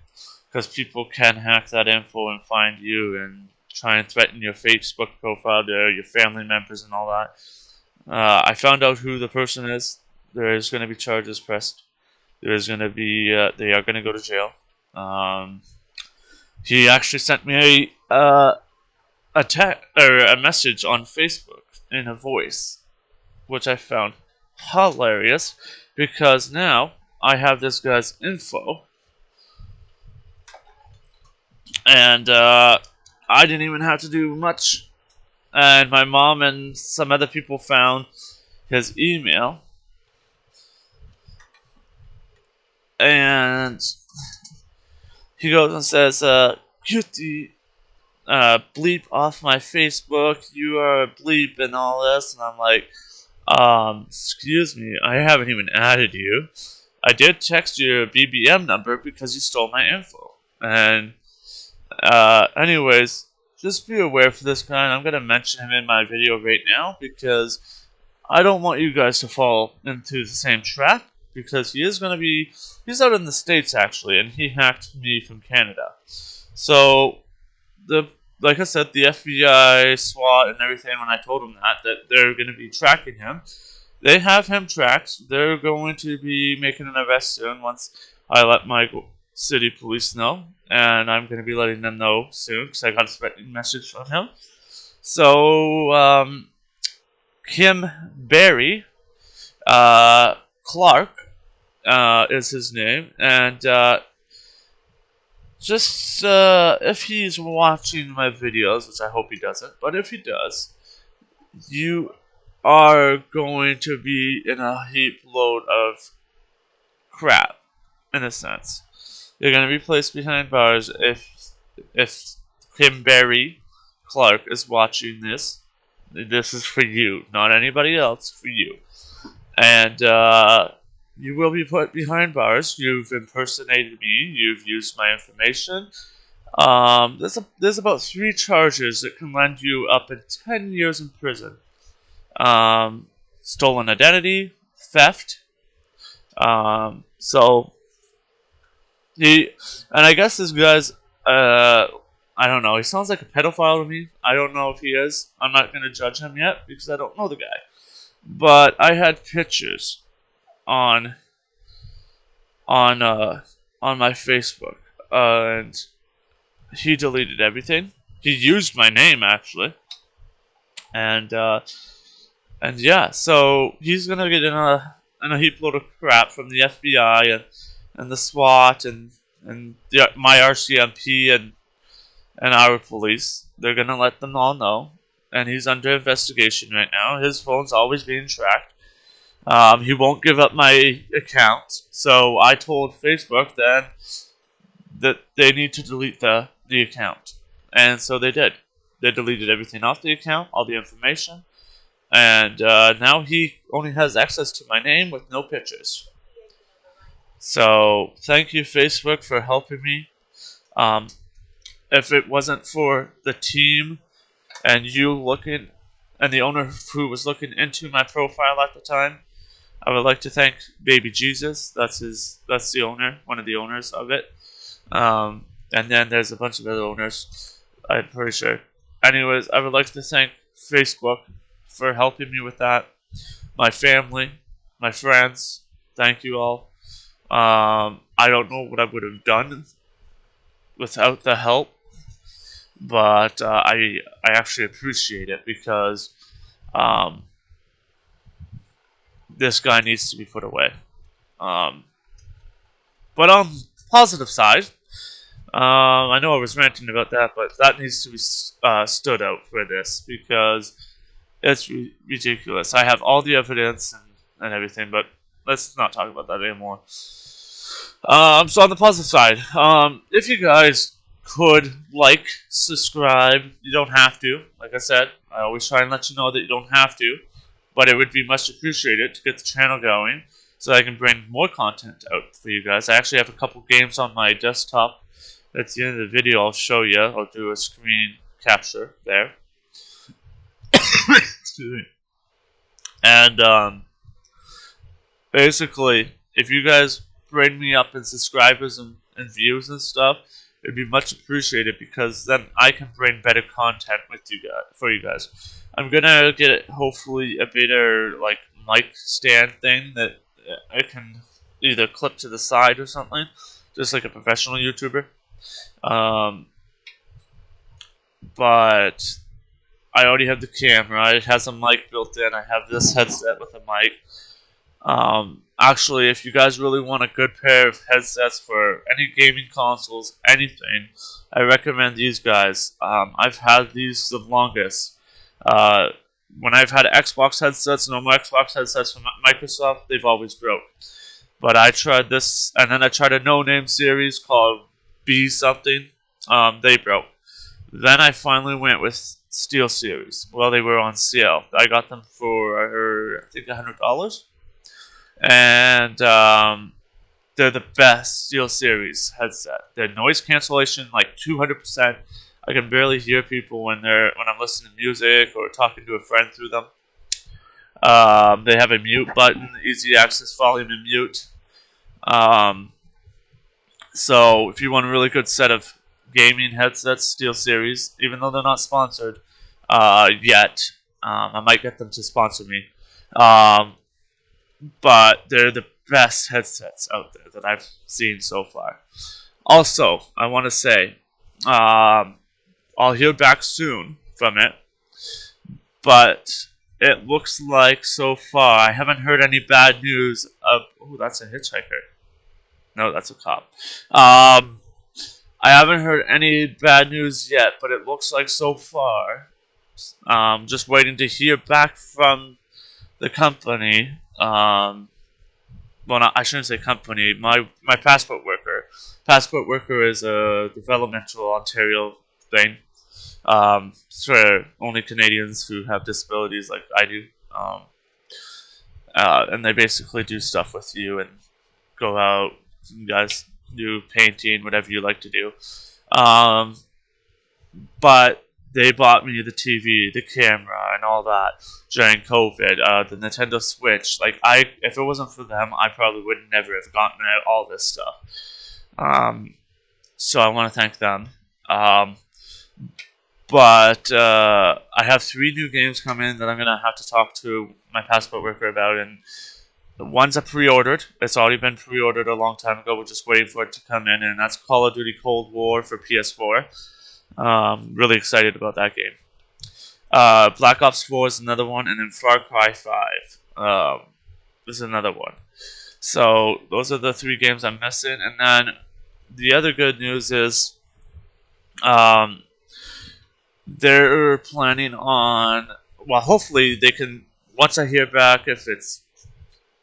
because people can hack that info and find you and try and threaten your Facebook profile there, your family members and all that. I found out who the person is. There is going to be charges pressed. There is going to be, they are going to go to jail. He actually sent me a message on Facebook in a voice, which I found hilarious, because now I have this guy's info, and I didn't even have to do much. And my mom and some other people found his email, and he goes and says, "Cutie, bleep off my Facebook, you are a bleep," and all this. And I'm like, excuse me, I haven't even added you. I did text your BBM number because you stole my info. And anyways, just be aware for this guy, and I'm going to mention him in my video right now, because I don't want you guys to fall into the same trap, because he's out in the States actually, and he hacked me from Canada. So, like I said, the FBI, SWAT, and everything, when I told them that they're going to be tracking him, they have him tracked. They're going to be making an arrest soon once I let my city police know, and I'm going to be letting them know soon because I got a threatening message from him. So, Kim Barry Clark is his name, and just if he's watching my videos, which I hope he doesn't, but if he does, you are going to be in a heap load of crap, in a sense. You're going to be placed behind bars if Kim Barry Clark is watching this. This is for you, not anybody else, for you. And you will be put behind bars. You've impersonated me. You've used my information. There's about 3 charges that can land you up in 10 years in prison. Stolen identity, theft. So and I guess this guy's, I don't know. He sounds like a pedophile to me. I don't know if he is. I'm not going to judge him yet because I don't know the guy. But I had pictures on my Facebook, and he deleted everything. He used my name actually, and yeah. So he's gonna get in a heap load of crap from the FBI and the SWAT and my RCMP and our police. They're gonna let them all know, and he's under investigation right now. His phone's always being tracked. He won't give up my account, so I told Facebook then that they need to delete the account, and so they did. They deleted everything off the account, all the information, and now he only has access to my name with no pictures. So thank you, Facebook, for helping me. Um, if it wasn't for the team and you looking, and the owner who was looking into my profile at the time, I would like to thank Baby Jesus. That's the owner, one of the owners of it. And then there's a bunch of other owners, I'm pretty sure. Anyways, I would like to thank Facebook for helping me with that. My family, my friends, thank you all. I don't know what I would have done without the help, but I actually appreciate it because um, this guy needs to be put away. Um, but on the positive side, I know I was ranting about that, but that needs to be stood out for this because it's ridiculous. I have all the evidence and everything, but let's not talk about that anymore. So on the positive side, if you guys could like, subscribe, you don't have to. Like I said, I always try and let you know that you don't have to, but it would be much appreciated to get the channel going so I can bring more content out for you guys. I actually have a couple games on my desktop. At the end of the video, I'll show you. I'll do a screen capture there. Excuse me. And basically, if you guys bring me up in subscribers and views and stuff, it'd be much appreciated because then I can bring better content with you guys for you guys. I'm gonna get hopefully a better like mic stand thing that I can either clip to the side or something, just like a professional YouTuber. But I already have the camera. It has a mic built in. I have this headset with a mic. Actually, if you guys really want a good pair of headsets for any gaming consoles, anything, I recommend these guys. I've had these the longest. When I've had Xbox headsets, normal Xbox headsets from Microsoft, they've always broke. But I tried this, and then I tried a no-name series called B something. They broke. Then I finally went with Steel Series. Well, they were on sale. I got them for, I think, $100. And they're the best Steel Series headset. Their noise cancellation, like 200%. I can barely hear people when I'm listening to music or talking to a friend through them. They have a mute button, easy access volume and mute. So if you want a really good set of gaming headsets, Steel Series, even though they're not sponsored yet, I might get them to sponsor me. But they're the best headsets out there that I've seen so far. Also, I want to say, I'll hear back soon from it, but it looks like so far I haven't heard any bad news of. Oh, that's a hitchhiker. No, that's a cop. I haven't heard any bad news yet, but it looks like so far, just waiting to hear back from the company. Well, I shouldn't say company. My Passport Worker. Passport Worker is a developmental Ontario thing. It's for only Canadians who have disabilities like I do. And they basically do stuff with you and go out. You guys do painting, whatever you like to do. But they bought me the TV, the camera, and all that during COVID. The Nintendo Switch. Like if it wasn't for them, I probably would never have gotten all this stuff. So I want to thank them. But I have 3 new games coming that I'm gonna have to talk to my Passport Worker about, and the one's I pre-ordered. It's already been pre-ordered a long time ago. We're just waiting for it to come in, and that's Call of Duty Cold War for PS4. Really excited about that game. Black Ops 4 is another one, and then Far Cry 5 is another one. So those are the 3 games I'm missing. And then the other good news is they're planning on, well, hopefully they can, once I hear back if it's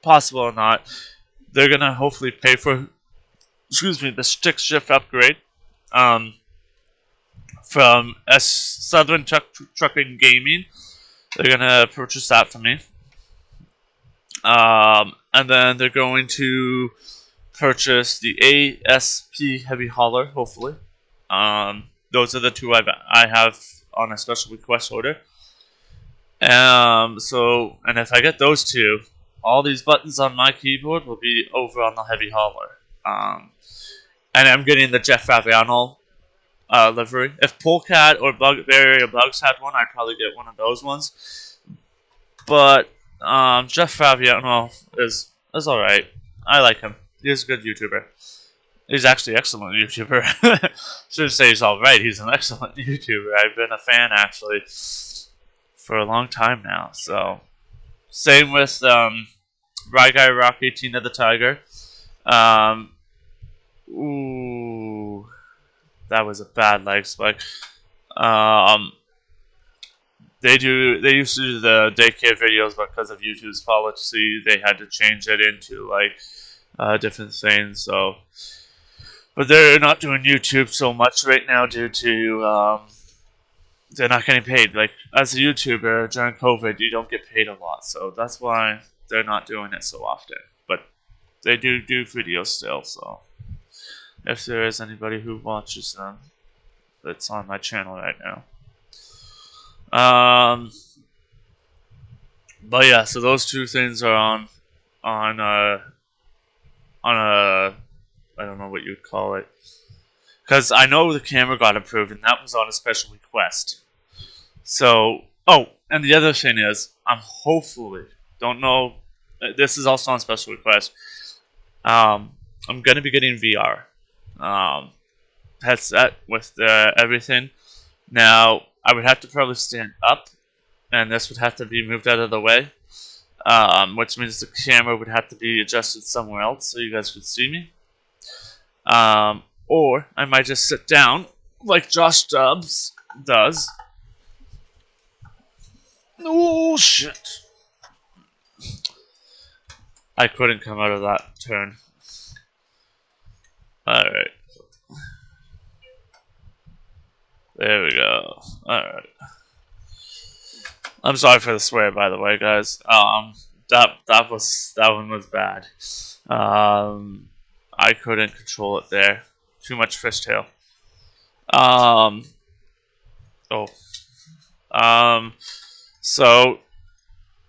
possible or not, they're gonna hopefully pay for, the stick shift upgrade from Southern Trucking Gaming. They're gonna purchase that for me, and then they're going to purchase the ASP Heavy Hauler. Hopefully, those are the two I have on a special request order. So, and if I get those two, all these buttons on my keyboard will be over on the Heavy Hauler. And I'm getting the Jeff Favignano livery. If Polecat or Barrier Bugs had one, I'd probably get one of those ones. But Jeff Favignano is alright. I like him. He's a good YouTuber. He's actually an excellent YouTuber. Shouldn't say he's alright. He's an excellent YouTuber. I've been a fan actually for a long time now. So same with Rye Guy Rocky, Tina the Tiger. Ooh, that was a bad leg spike. They used to do the daycare videos, but because of YouTube's policy, they had to change it into like different things. So, but they're not doing YouTube so much right now due to they're not getting paid. Like as a YouTuber during COVID, you don't get paid a lot, so that's why they're not doing it so often. But they do videos still. So if there is anybody who watches them, it's on my channel right now. But yeah, so those two things are on a I don't know what you'd call it, because I know the camera got approved and that was on a special request. So and the other thing is, I'm hopefully, don't know, this is also on special request. I'm gonna be getting VR headset with everything. Now I would have to probably stand up, and this would have to be moved out of the way, which means the camera would have to be adjusted somewhere else so you guys could see me. Or I might just sit down like Josh Stubbs does. Oh shit! I couldn't come out of that turn. Alright. There we go. Alright. I'm sorry for the swear, by the way, guys. That one was bad. I couldn't control it there. Too much fishtail. So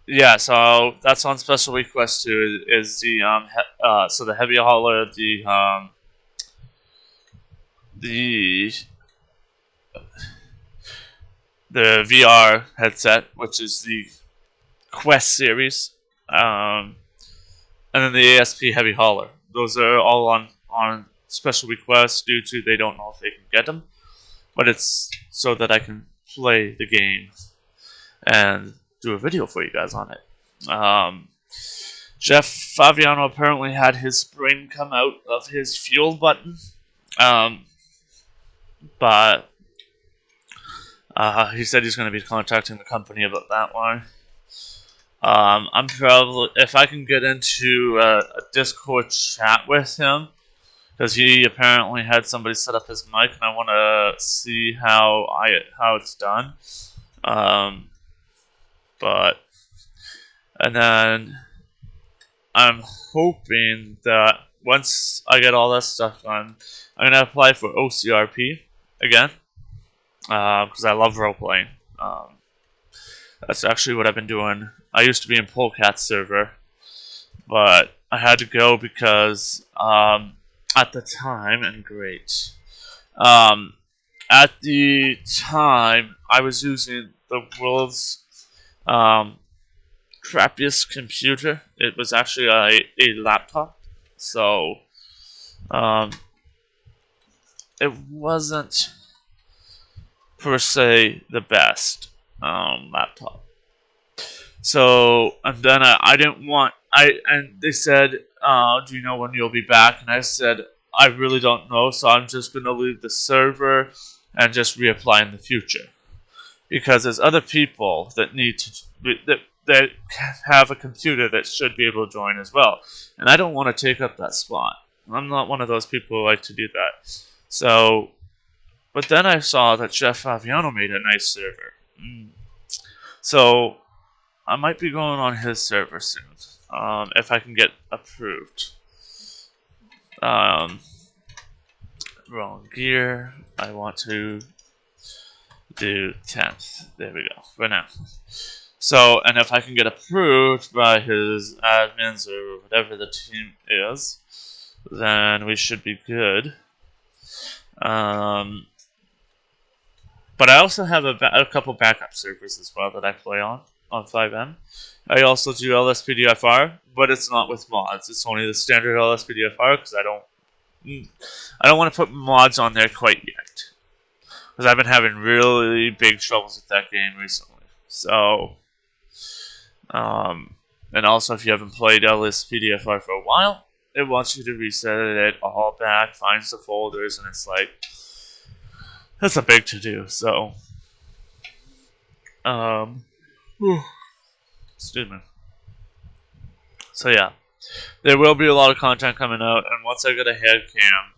yeah, so that's on special request too. Is the so the Heavy Hauler, the VR headset, which is the Quest series, and then the ASP Heavy Hauler. Those are all on special request due to they don't know if they can get them, but it's so that I can play the game and do a video for you guys on it. Jeff Favignano apparently had his spring come out of his fuel button, but he said he's going to be contacting the company about that one. I'm probably, if I can get into a Discord chat with him, because he apparently had somebody set up his mic, and I want to see how it's done. And then I'm hoping that once I get all that stuff done, I'm gonna apply for OCRP again, because I love role playing. That's actually what I've been doing. I used to be in Polecat's server, but I had to go because at the time, at the time I was using the world's crappiest computer. It was actually a laptop, so it wasn't per se the best laptop. So, and then I didn't want, and they said, do you know when you'll be back? And I said, I really don't know, so I'm just going to leave the server and just reapply in the future. Because there's other people that need to, that have a computer that should be able to join as well. And I don't want to take up that spot. I'm not one of those people who like to do that. So, but then I saw that Jeff Faviano made a nice server. So, I might be going on his server soon, if I can get approved. Wrong gear. I want to do 10th. There we go, for now. So, and if I can get approved by his admins or whatever the team is, then we should be good. But I also have a couple backup servers as well that I play on FiveM. I also do LSPDFR, but it's not with mods. It's only the standard LSPDFR because I don't want to put mods on there quite yet, because I've been having really big troubles with that game recently. So, and also if you haven't played LSPDFR for a while, it wants you to reset it all back, finds the folders, and it's like, that's a big to do. So, excuse me. So yeah, there will be a lot of content coming out, and once I get a head cam,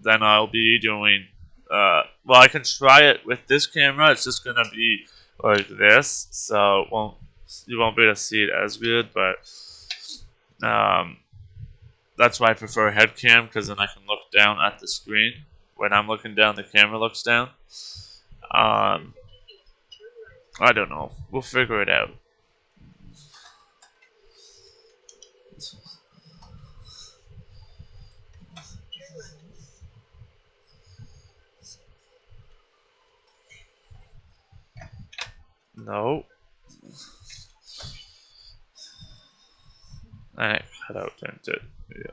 then I'll be doing. Well, I can try it with this camera. It's just gonna be like this, so you won't be able to see it as good. But that's why I prefer a head cam, because then I can look down at the screen. When I'm looking down, the camera looks down. I don't know. We'll figure it out. No. And it cut out, didn't it? Yeah.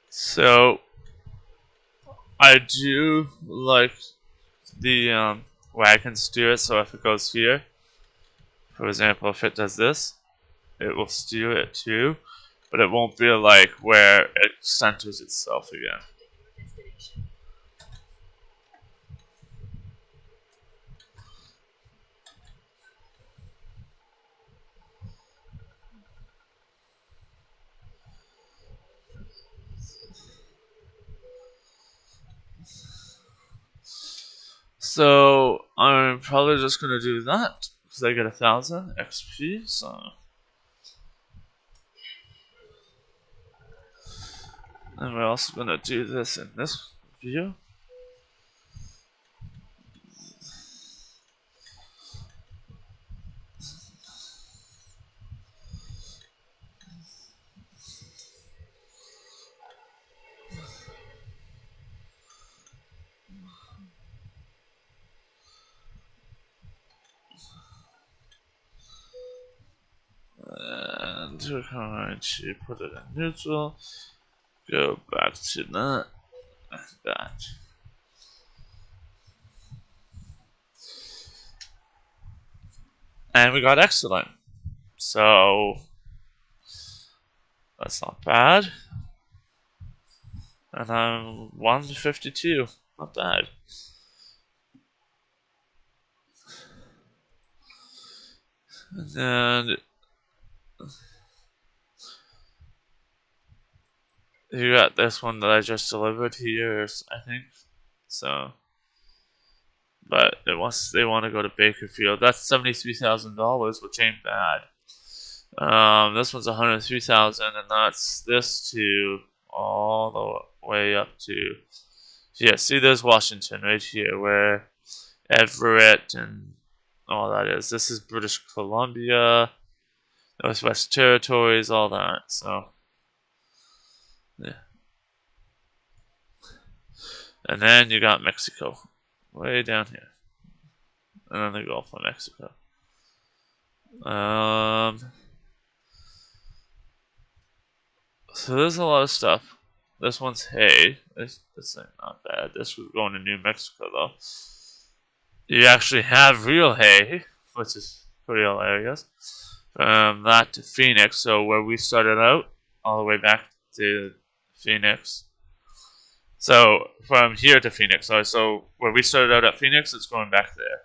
So, I do like the way I can steer it. So if it goes here, for example, if it does this, it will steer it too, but it won't be like where it centers itself again. So I'm probably just gonna do that because I get 1,000 XP. So, and we're also gonna do this in this video. And we're going to put it in neutral. Go back to that and that. And we got excellent. So that's not bad. And I'm 152. Not bad. And then you got this one that I just delivered here, I think. So, but they want to go to Bakerfield. That's $73,000, which ain't bad. This one's 103,000, and that's this to all the way up to, yeah. See, there's Washington right here, where Everett and all that is. This is British Columbia, Northwest Territories, all that. So, yeah. And then you got Mexico, way down here, and then the Gulf of Mexico. So there's a lot of stuff. This one's hay. This ain't not bad. This was going to New Mexico though. You actually have real hay, which is pretty hilarious. That to Phoenix, so where we started out, all the way back to Phoenix. So from here to Phoenix. So where we started out at Phoenix, it's going back there.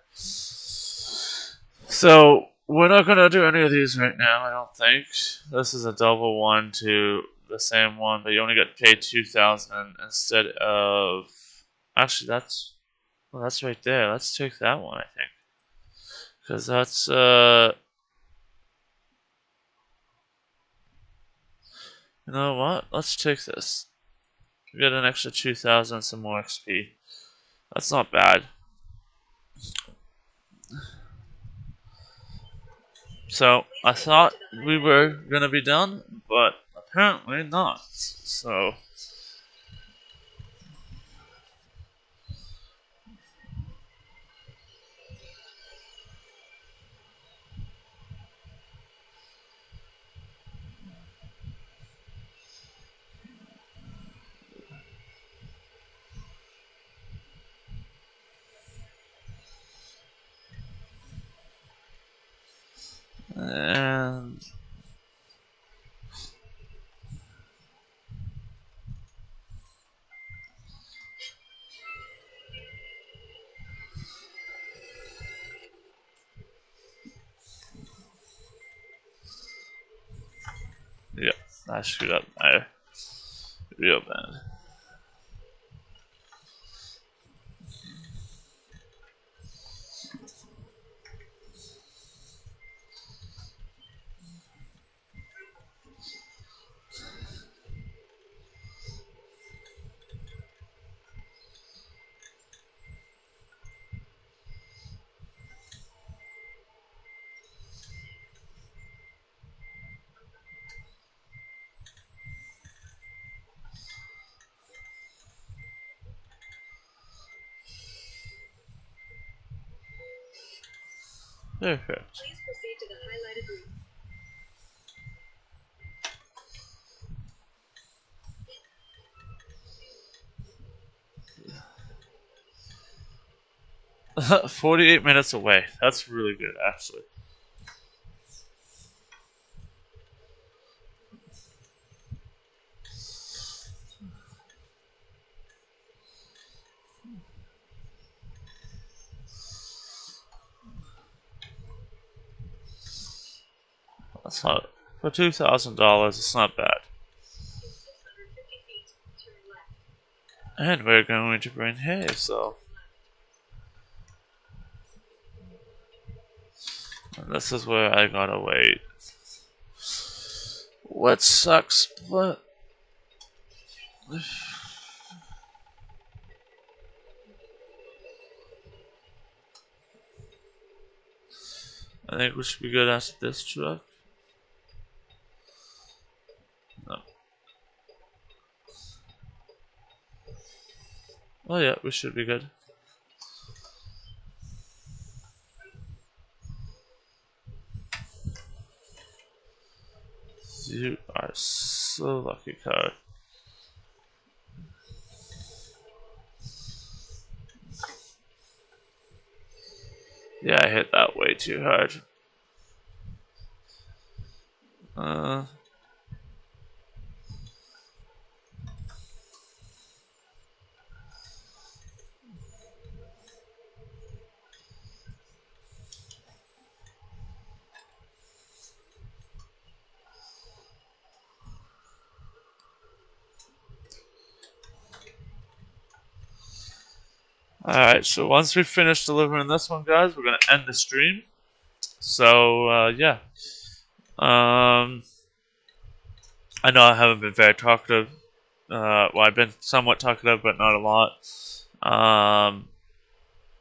So we're not gonna do any of these right now, I don't think. This is a double one to the same one, but you only get paid 2,000 instead of. Actually, that's right there. Let's take that one, I think, because that's You know what? Let's take this. We get an extra 2,000, some more XP. That's not bad. So I thought we were gonna be done, but apparently not. So and yeah, I screwed up there real bad. Perfect. Please proceed to the highlighted route. 48 minutes away. That's really good, actually. That's not for $2,000. It's not bad. In 650 feet, turn left. And we're going to bring hay, so. And this is where I gotta wait. What sucks, but. I think we should be good after this truck. No. Oh yeah, we should be good. You are so lucky, car. Yeah, I hit that way too hard. Alright, so once we finish delivering this one, guys, we're gonna end the stream. So, yeah. I know I haven't been very talkative. Well, I've been somewhat talkative, but not a lot.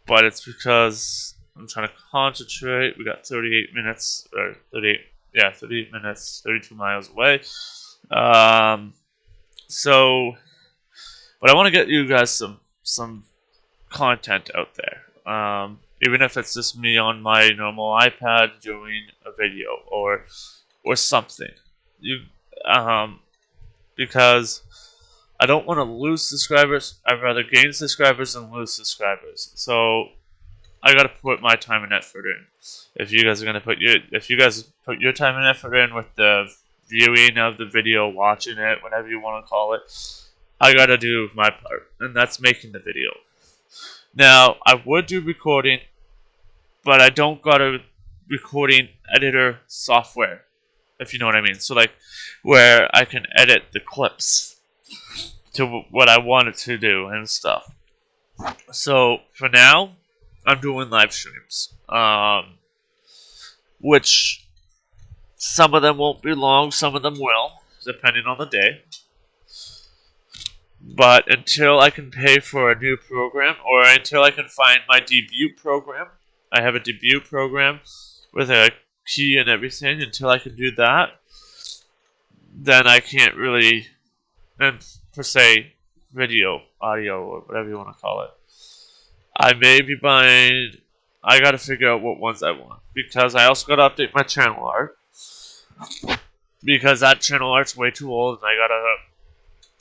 But it's because I'm trying to concentrate. We got 38 minutes, or 38 minutes, 32 miles away. So, but I want to get you guys some content out there. Even if it's just me on my normal iPad doing a video or something. Because I don't want to lose subscribers. I'd rather gain subscribers than lose subscribers. So I gotta put my time and effort in. If you guys put your time and effort in with the viewing of the video, watching it, whatever you want to call it. I gotta do my part, and that's making the video. Now, I would do recording, but I don't got a recording editor software, if you know what I mean. So, like, where I can edit the clips to what I wanted to do and stuff. So, for now, I'm doing live streams, which some of them won't be long, some of them will, depending on the day. But until I can pay for a new program, or until I can find my debut program, I have a debut program with a key and everything. Until I can do that, then I can't really, and per se, video, audio, or whatever you want to call it. I may be buying. I gotta figure out what ones I want, because I also gotta update my channel art, because that channel art's way too old, and I gotta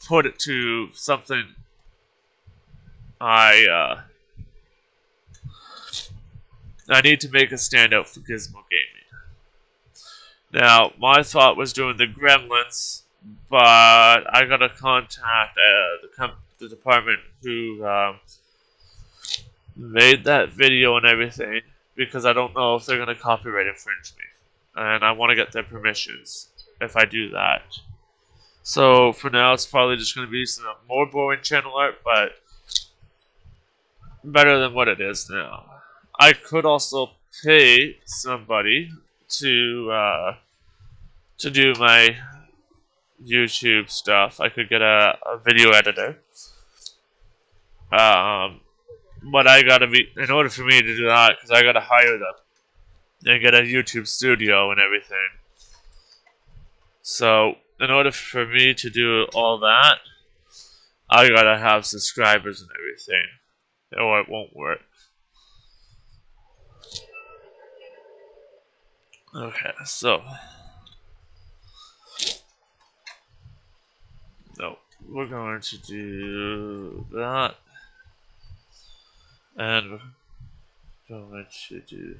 put it to something I need to make a standout for Gizmo Gaming. Now, my thought was doing the Gremlins, but I gotta contact the department who made that video and everything, because I don't know if they're gonna copyright infringe me, and I want to get their permissions if I do that. So for now, it's probably just going to be some more boring channel art, but better than what it is now. I could also pay somebody to do my YouTube stuff. I could get a video editor. But I gotta be, in order for me to do that, because I gotta hire them and get a YouTube studio and everything. So, in order for me to do all that, I gotta have subscribers and everything, or it won't work. Okay, so. No, we're going to do that. And we're going to do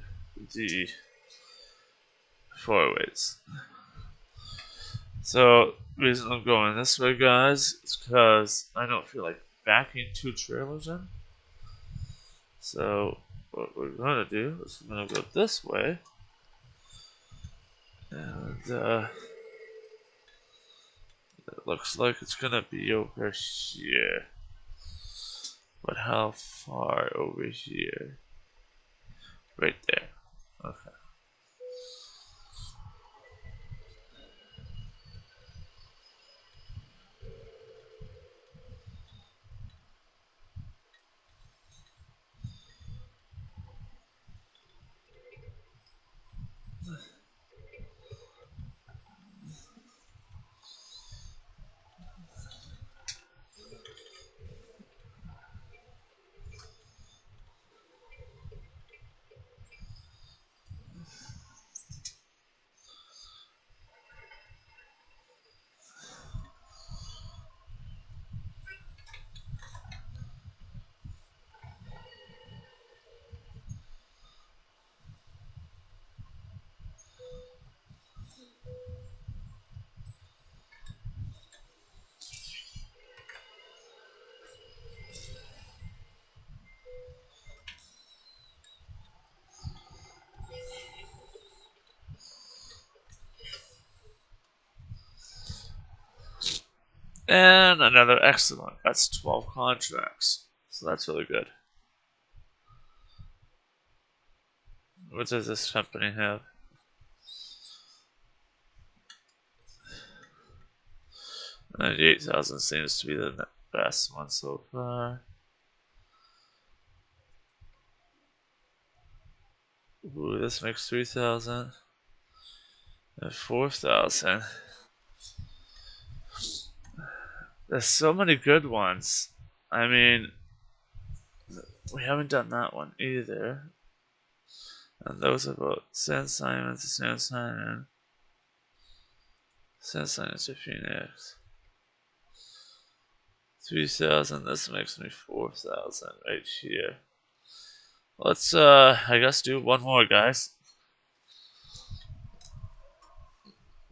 the forwards. So, the reason I'm going this way, guys, is because I don't feel like backing two trailers in. So, what we're going to do is we're going to go this way. And, it looks like it's going to be over here. But how far over here? Right there. Okay. And another excellent. That's 12 contracts. So that's really good. What does this company have? $98,000 seems to be the best one so far. Ooh, this makes 3,000 and 4,000. There's so many good ones. I mean, we haven't done that one either. And those are both San Simon to San Simon. San Simon to Phoenix. 3,000. This makes me 4,000 right here. Let's, I guess, do one more, guys.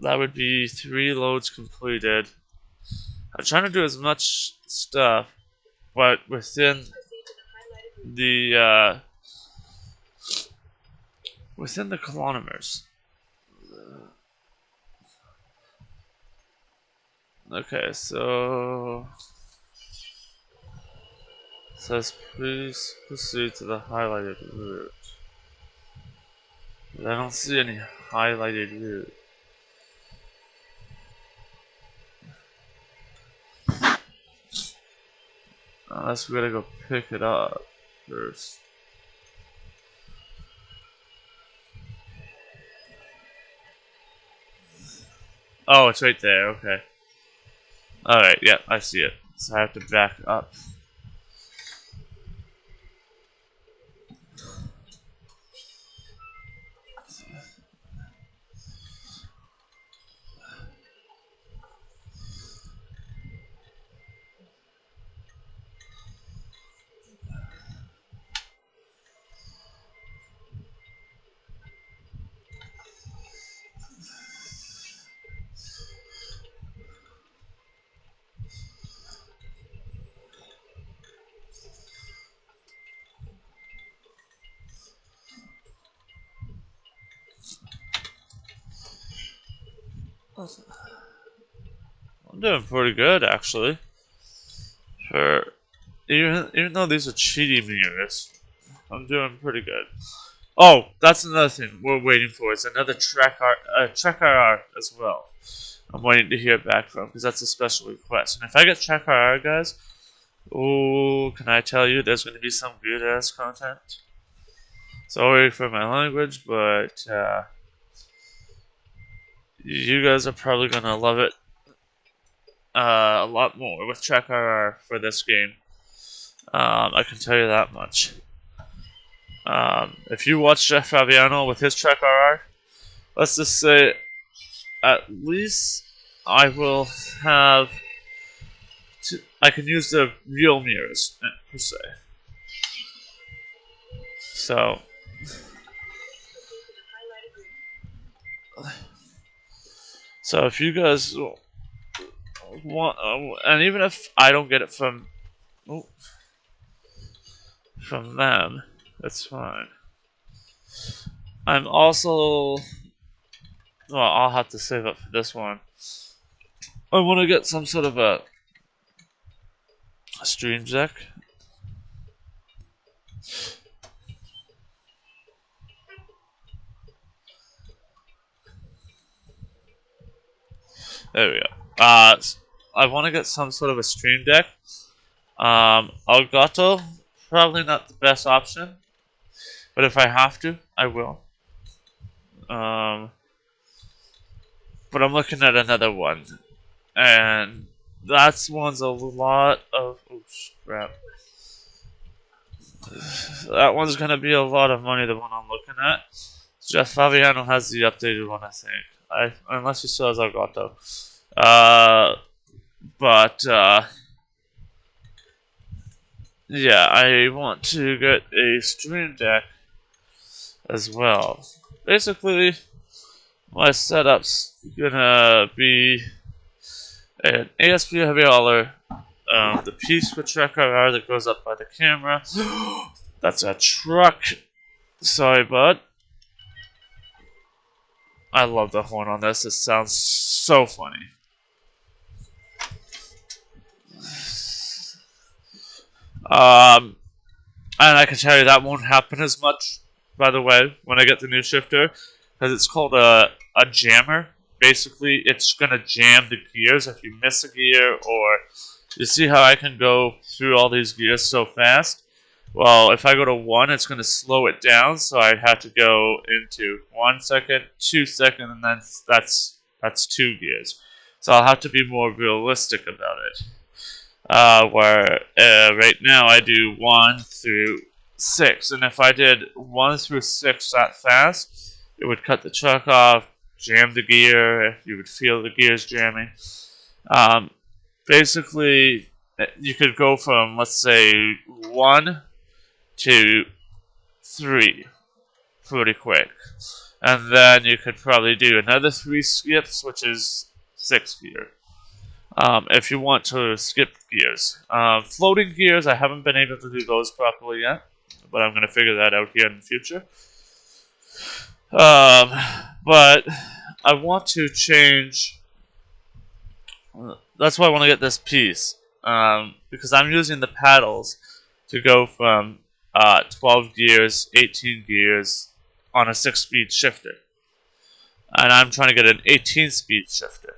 that would be 3 loads completed. I'm trying to do as much stuff, but within Proceed to the highlighted route. the kilometers. Okay, so it says please proceed to the highlighted route. But I don't see any highlighted route. Unless we gotta go pick it up first. Oh, it's right there, okay. Alright, yeah, I see it. So I have to back up. I'm doing pretty good, actually. For even though these are cheaty mirrors, I'm doing pretty good. Oh, that's another thing we're waiting for. It's another Trek RR as well. I'm waiting to hear back from because that's a special request. And if I get Trek RR, guys, oh, can I tell you, there's going to be some good ass content. Sorry for my language, but you guys are probably going to love it a lot more with Trek RR for this game. I can tell you that much. If you watch Jeff Fabiano with his Trek RR, let's just say at least I will have I can use the real mirrors per se. So Please proceed to the highlighted route. so if you guys want, and even if I don't get it from them, that's fine. I'm also I'll have to save up for this one. I want to get some sort of a stream deck. There we go. I want to get some sort of a stream deck. Elgato, probably not the best option, but if I have to, I will. But I'm looking at another one, and that one's a lot of crap. That one's gonna be a lot of money. The one I'm looking at. Jeff Fabiano has the updated one, I think. Unless he still has Elgato. But yeah, I want to get a stream deck as well. Basically, my setup's gonna be an ASP heavy hauler, the piece with Trek RR that goes up by the camera. That's a truck. Sorry, bud. I love the horn on this. It sounds so funny. And I can tell you that won't happen as much, by the way, when I get the new shifter, because it's called a jammer. Basically, it's gonna jam the gears if you miss a gear, or you see how I can go through all these gears so fast. Well, if I go to 1, it's gonna slow it down, so I have to go into 1 second, 2 seconds, and then that's 2 gears. So I'll have to be more realistic about it. Where right now I do 1 through 6, and if I did 1 through 6 that fast, it would cut the truck off, jam the gear, you would feel the gears jamming. Basically, you could go from, let's say, 1 to 3 pretty quick. And then you could probably do another 3 skips, which is 6 gear. If you want to skip gears. Floating gears, I haven't been able to do those properly yet, but I'm going to figure that out here in the future. But I want to change. That's why I want to get this piece, because I'm using the paddles to go from 12 gears, 18 gears on a 6-speed shifter, and I'm trying to get an 18-speed shifter.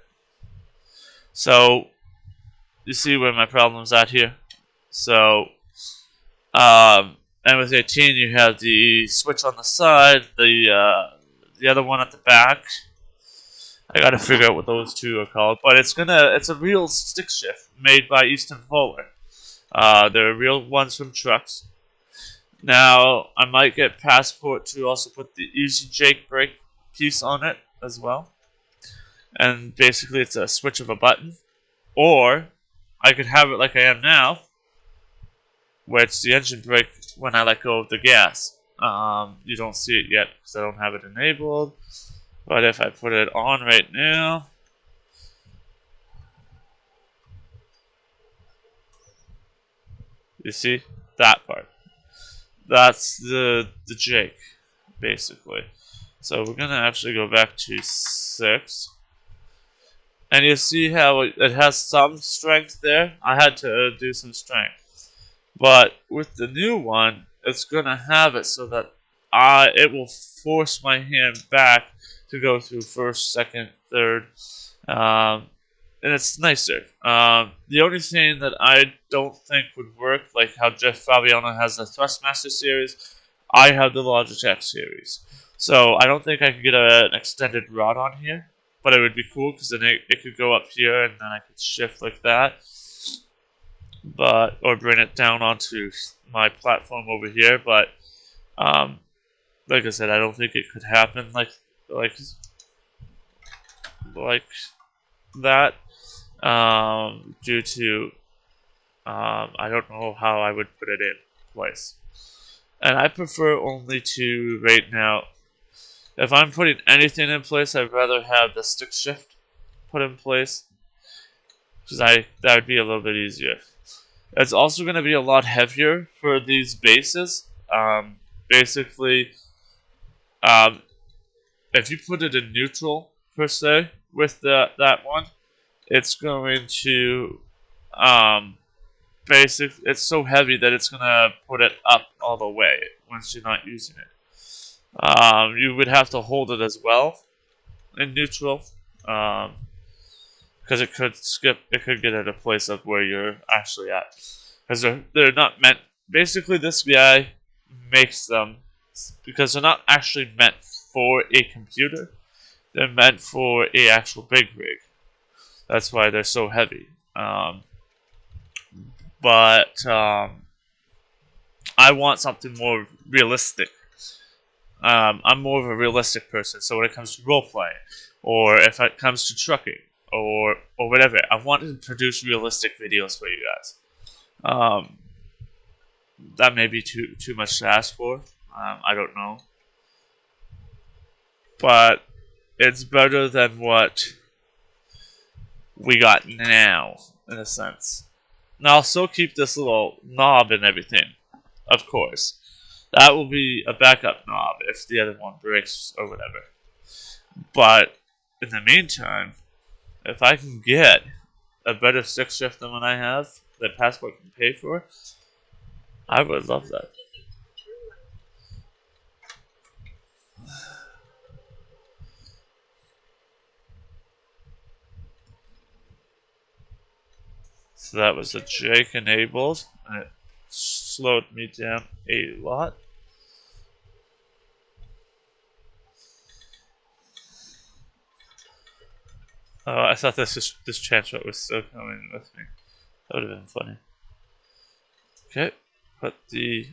So you see where my problem's at here. So and with 18 you have the switch on the side, the other one at the back. I gotta figure out what those two are called, but it's a real stick shift made by Easton Fuller. They're real ones from trucks. Now I might get Passport to also put the Easy Jake brake piece on it as well, and basically it's a switch of a button, or I could have it like I am now, where it's the engine brake when I let go of the gas. You don't see it yet because I don't have it enabled. But if I put it on right now, you see that part. That's the Jake, basically. So we're gonna actually go back to 6, and you see how it has some strength there. I had to do some strength, but with the new one, it's gonna have it so that it will force my hand back to go through first, second, third, and it's nicer. The only thing that I don't think would work, like how Jeff Fabiano has the Thrustmaster series, I have the Logitech series. So I don't think I could get an extended rod on here, but it would be cool because then it could go up here and then I could shift like that, or bring it down onto my platform over here. But like I said, I don't think it could happen like that, due to I don't know how I would put it in place. And I prefer only to, right now, if I'm putting anything in place, I'd rather have the stick shift put in place, because that would be a little bit easier. It's also going to be a lot heavier for these bases. Basically, if you put it in neutral, per se, with that one, it's going to it's so heavy that it's gonna put it up all the way once you're not using it. You would have to hold it as well in neutral, because it could skip. It could get at a place of where you're actually at, because they're not meant. Basically, this guy makes them because they're not actually meant for a computer. They're meant for a actual big rig. That's why they're so heavy. But I want something more realistic. I'm more of a realistic person, so when it comes to role playing, or if it comes to trucking, or whatever, I want to produce realistic videos for you guys. That may be too much to ask for. I don't know, but it's better than what we got now, in a sense. Now I'll still keep this little knob and everything, of course. That will be a backup knob if the other one breaks or whatever. But in the meantime, if I can get a better stick shift than what I have that Passport can pay for, I would love that. So that was the Jake enabled, and it slowed me down a lot. Oh, I thought this transfer was still coming with me. That would have been funny. Okay, put the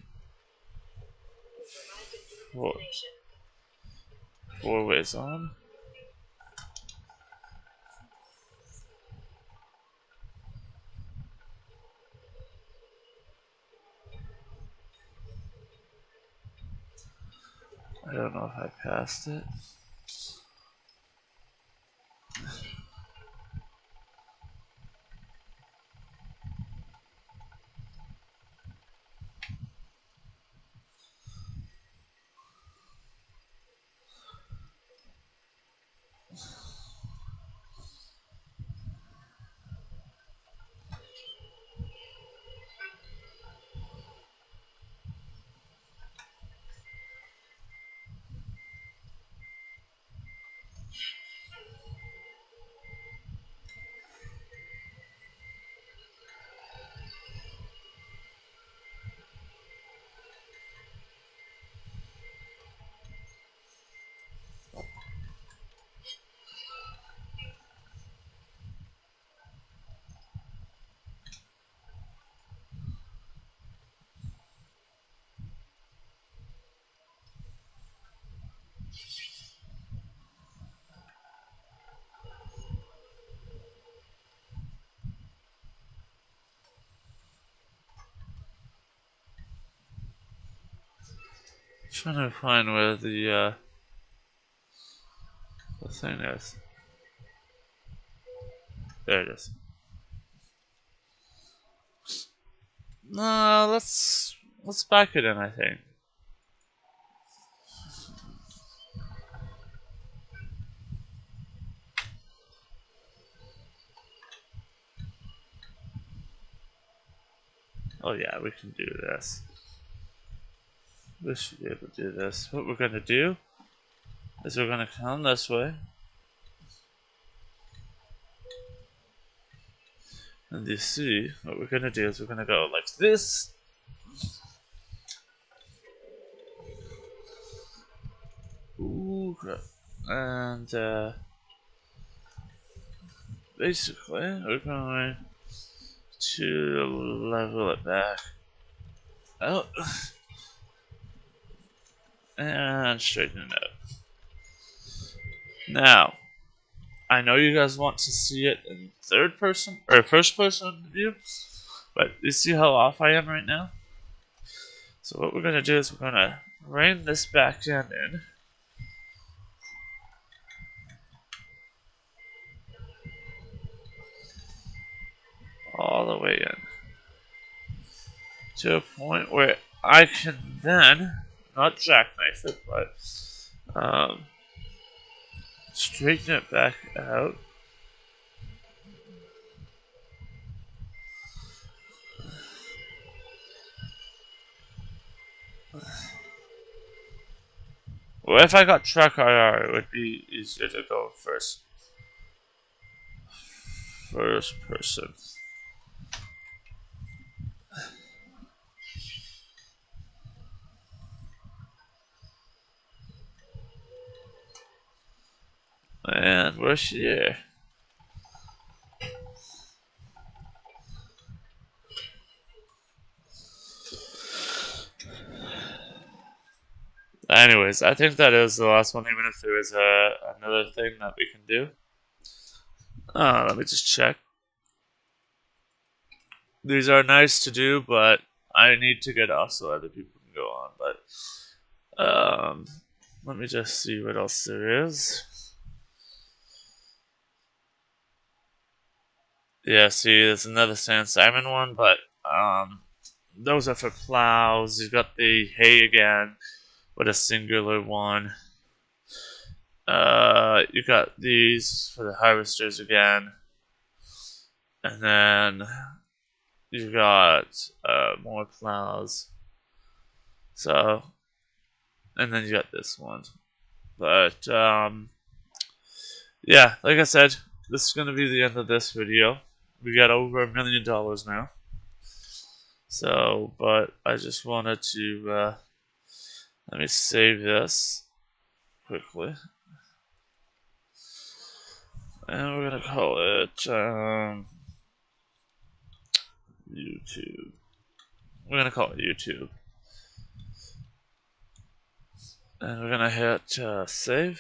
four ways on. I don't know if I passed it. Trying to find where the thing is. There it is. No, let's back it in, I think. Oh yeah, we can do this. We should be able to do this. What we're gonna do is we're gonna come this way. And you see, what we're gonna do is we're gonna go like this. Ooh, crap. And basically, we're going to level it back out and straighten it out. Now, I know you guys want to see it in third person or first person view, but you see how off I am right now? So what we're gonna do is we're gonna rein this back end in. All the way in. To a point where I can then, not jackknife it, but straighten it back out. Well, if I got track IR, it would be easier to go first person. And we're here. Anyways, I think that is the last one, even if there is another thing that we can do. Let me just check. These are nice to do, but I need to get off so other people can go on. But let me just see what else there is. Yeah, see, there's another San Simon one, but those are for plows. You've got the hay again, with a singular one. You got these for the harvesters again, and then you got more plows. So, and then you got this one. But yeah, like I said, this is gonna be the end of this video. We got over $1 million now. So, but I just wanted to let me save this quickly. And we're gonna call it YouTube. We're gonna call it YouTube. And we're gonna hit save.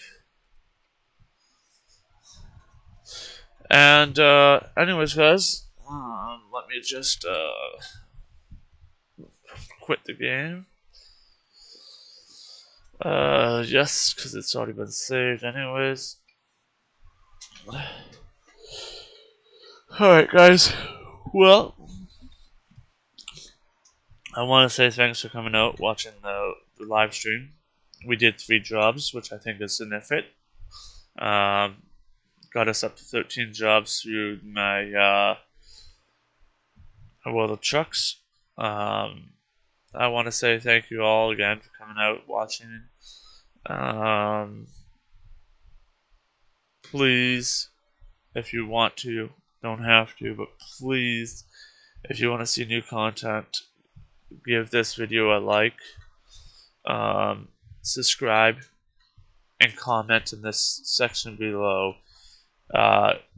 And anyways, guys, let me just quit the game. Yes, because it's already been saved anyways. Alright, guys. Well, I want to say thanks for coming out, watching the live stream. We did 3 jobs, which I think is significant. Got us up to 13 jobs through my World of Trucks. I want to say thank you all again for coming out, watching. Please, if you want to, don't have to, but please, if you want to see new content, give this video a like, subscribe, and comment in this section below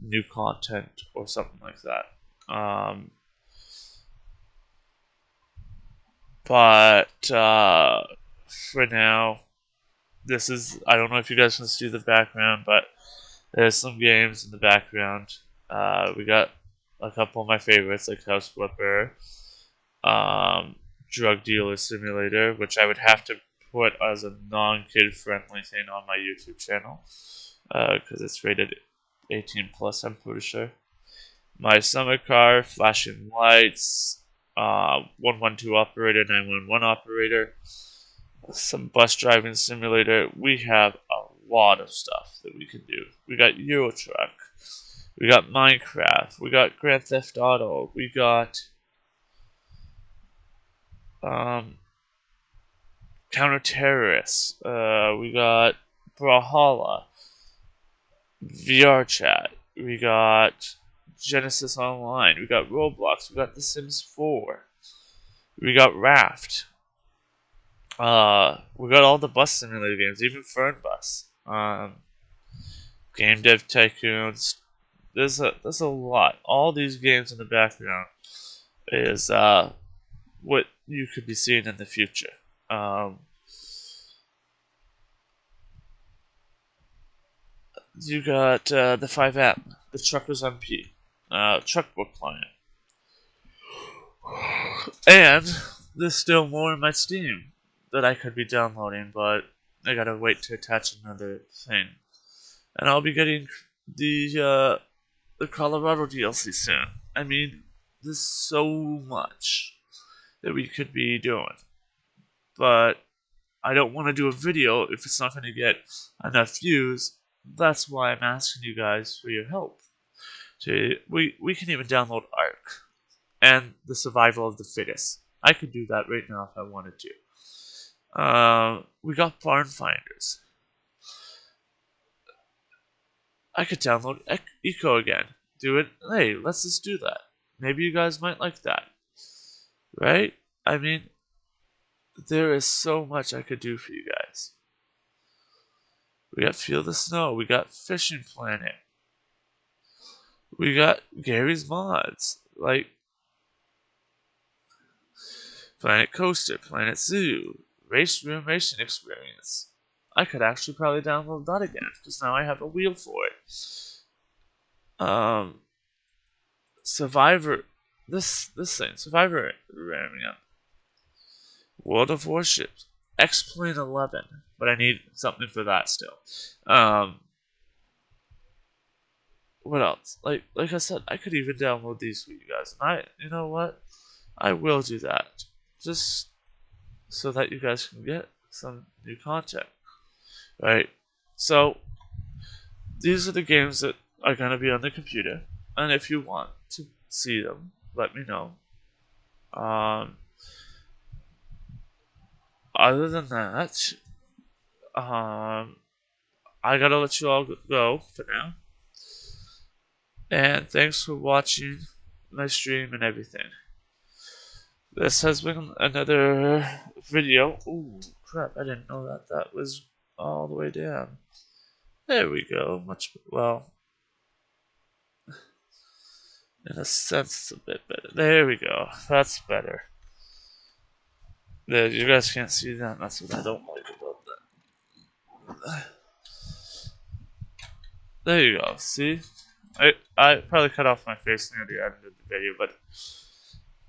new content or something like that. But for now, this is, I don't know if you guys can see the background, but there's some games in the background. We got a couple of my favorites like House Flipper, Drug Dealer Simulator, which I would have to put as a non-kid friendly thing on my YouTube channel because it's rated 18 plus, I'm pretty sure. My Summer Car, Flashing Lights, 112 Operator, 911 Operator, some Bus Driving Simulator. We have a lot of stuff that we can do. We got Euro Truck, we got Minecraft, we got Grand Theft Auto, we got Counter Terrorists, we got Brawlhalla, VR Chat, we got Genesis Online, we got Roblox, we got The Sims 4, we got Raft, we got all the bus simulator games, even Fern Bus, Game Dev Tycoons. There's a lot. All these games in the background is what you could be seeing in the future. You got the 5M, the Truckers MP, Truckbook client, and there's still more in my Steam that I could be downloading, but I gotta wait to attach another thing. And I'll be getting the Colorado DLC soon. I mean, there's so much that we could be doing, but I don't want to do a video if it's not going to get enough views. That's why I'm asking you guys for your help. We can even download Ark and the Survival of the Fittest. I could do that right now if I wanted to. We got Barn Finders. I could download Eco again. Do it. Hey, let's just do that. Maybe you guys might like that. Right? I mean, there is so much I could do for you guys. We got Feel the Snow. We got Fishing Planet. We got Gary's Mods. Like Planet Coaster, Planet Zoo, Race Room Racing Experience. I could actually probably download that again, because now I have a wheel for it. Survivor, this thing, Survivor Ramium, World of Warships, X-Plane 11, but I need something for that still. What else? Like I said, I could even download these for you guys, and you know what? I will do that, just so that you guys can get some new content. Right, so these are the games that are going to be on the computer, and if you want to see them, let me know. Other than that, I gotta let you all go for now, and thanks for watching my stream and everything. This has been another video. Ooh, crap, I didn't know that was all the way down. There we go. Well, in a sense, it's a bit better. There we go. That's better. There, you guys can't see that. That's what I don't like about that. There you go. See? I probably cut off my face near the end of the video, but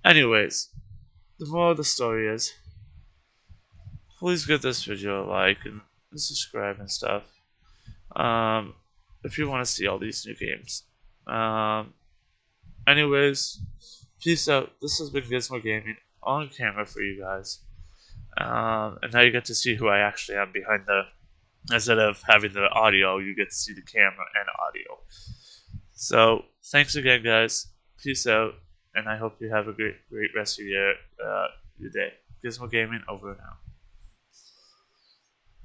anyways, the moral of the story is, please give this video a like and subscribe and stuff. If you want to see all these new games. Anyways, peace out. This has been Gizmo Gaming on camera for you guys. And now you get to see who I actually am behind the. Instead of having the audio, you get to see the camera and audio. So, thanks again, guys. Peace out, and I hope you have a great rest of your day. Gizmo Gaming over now.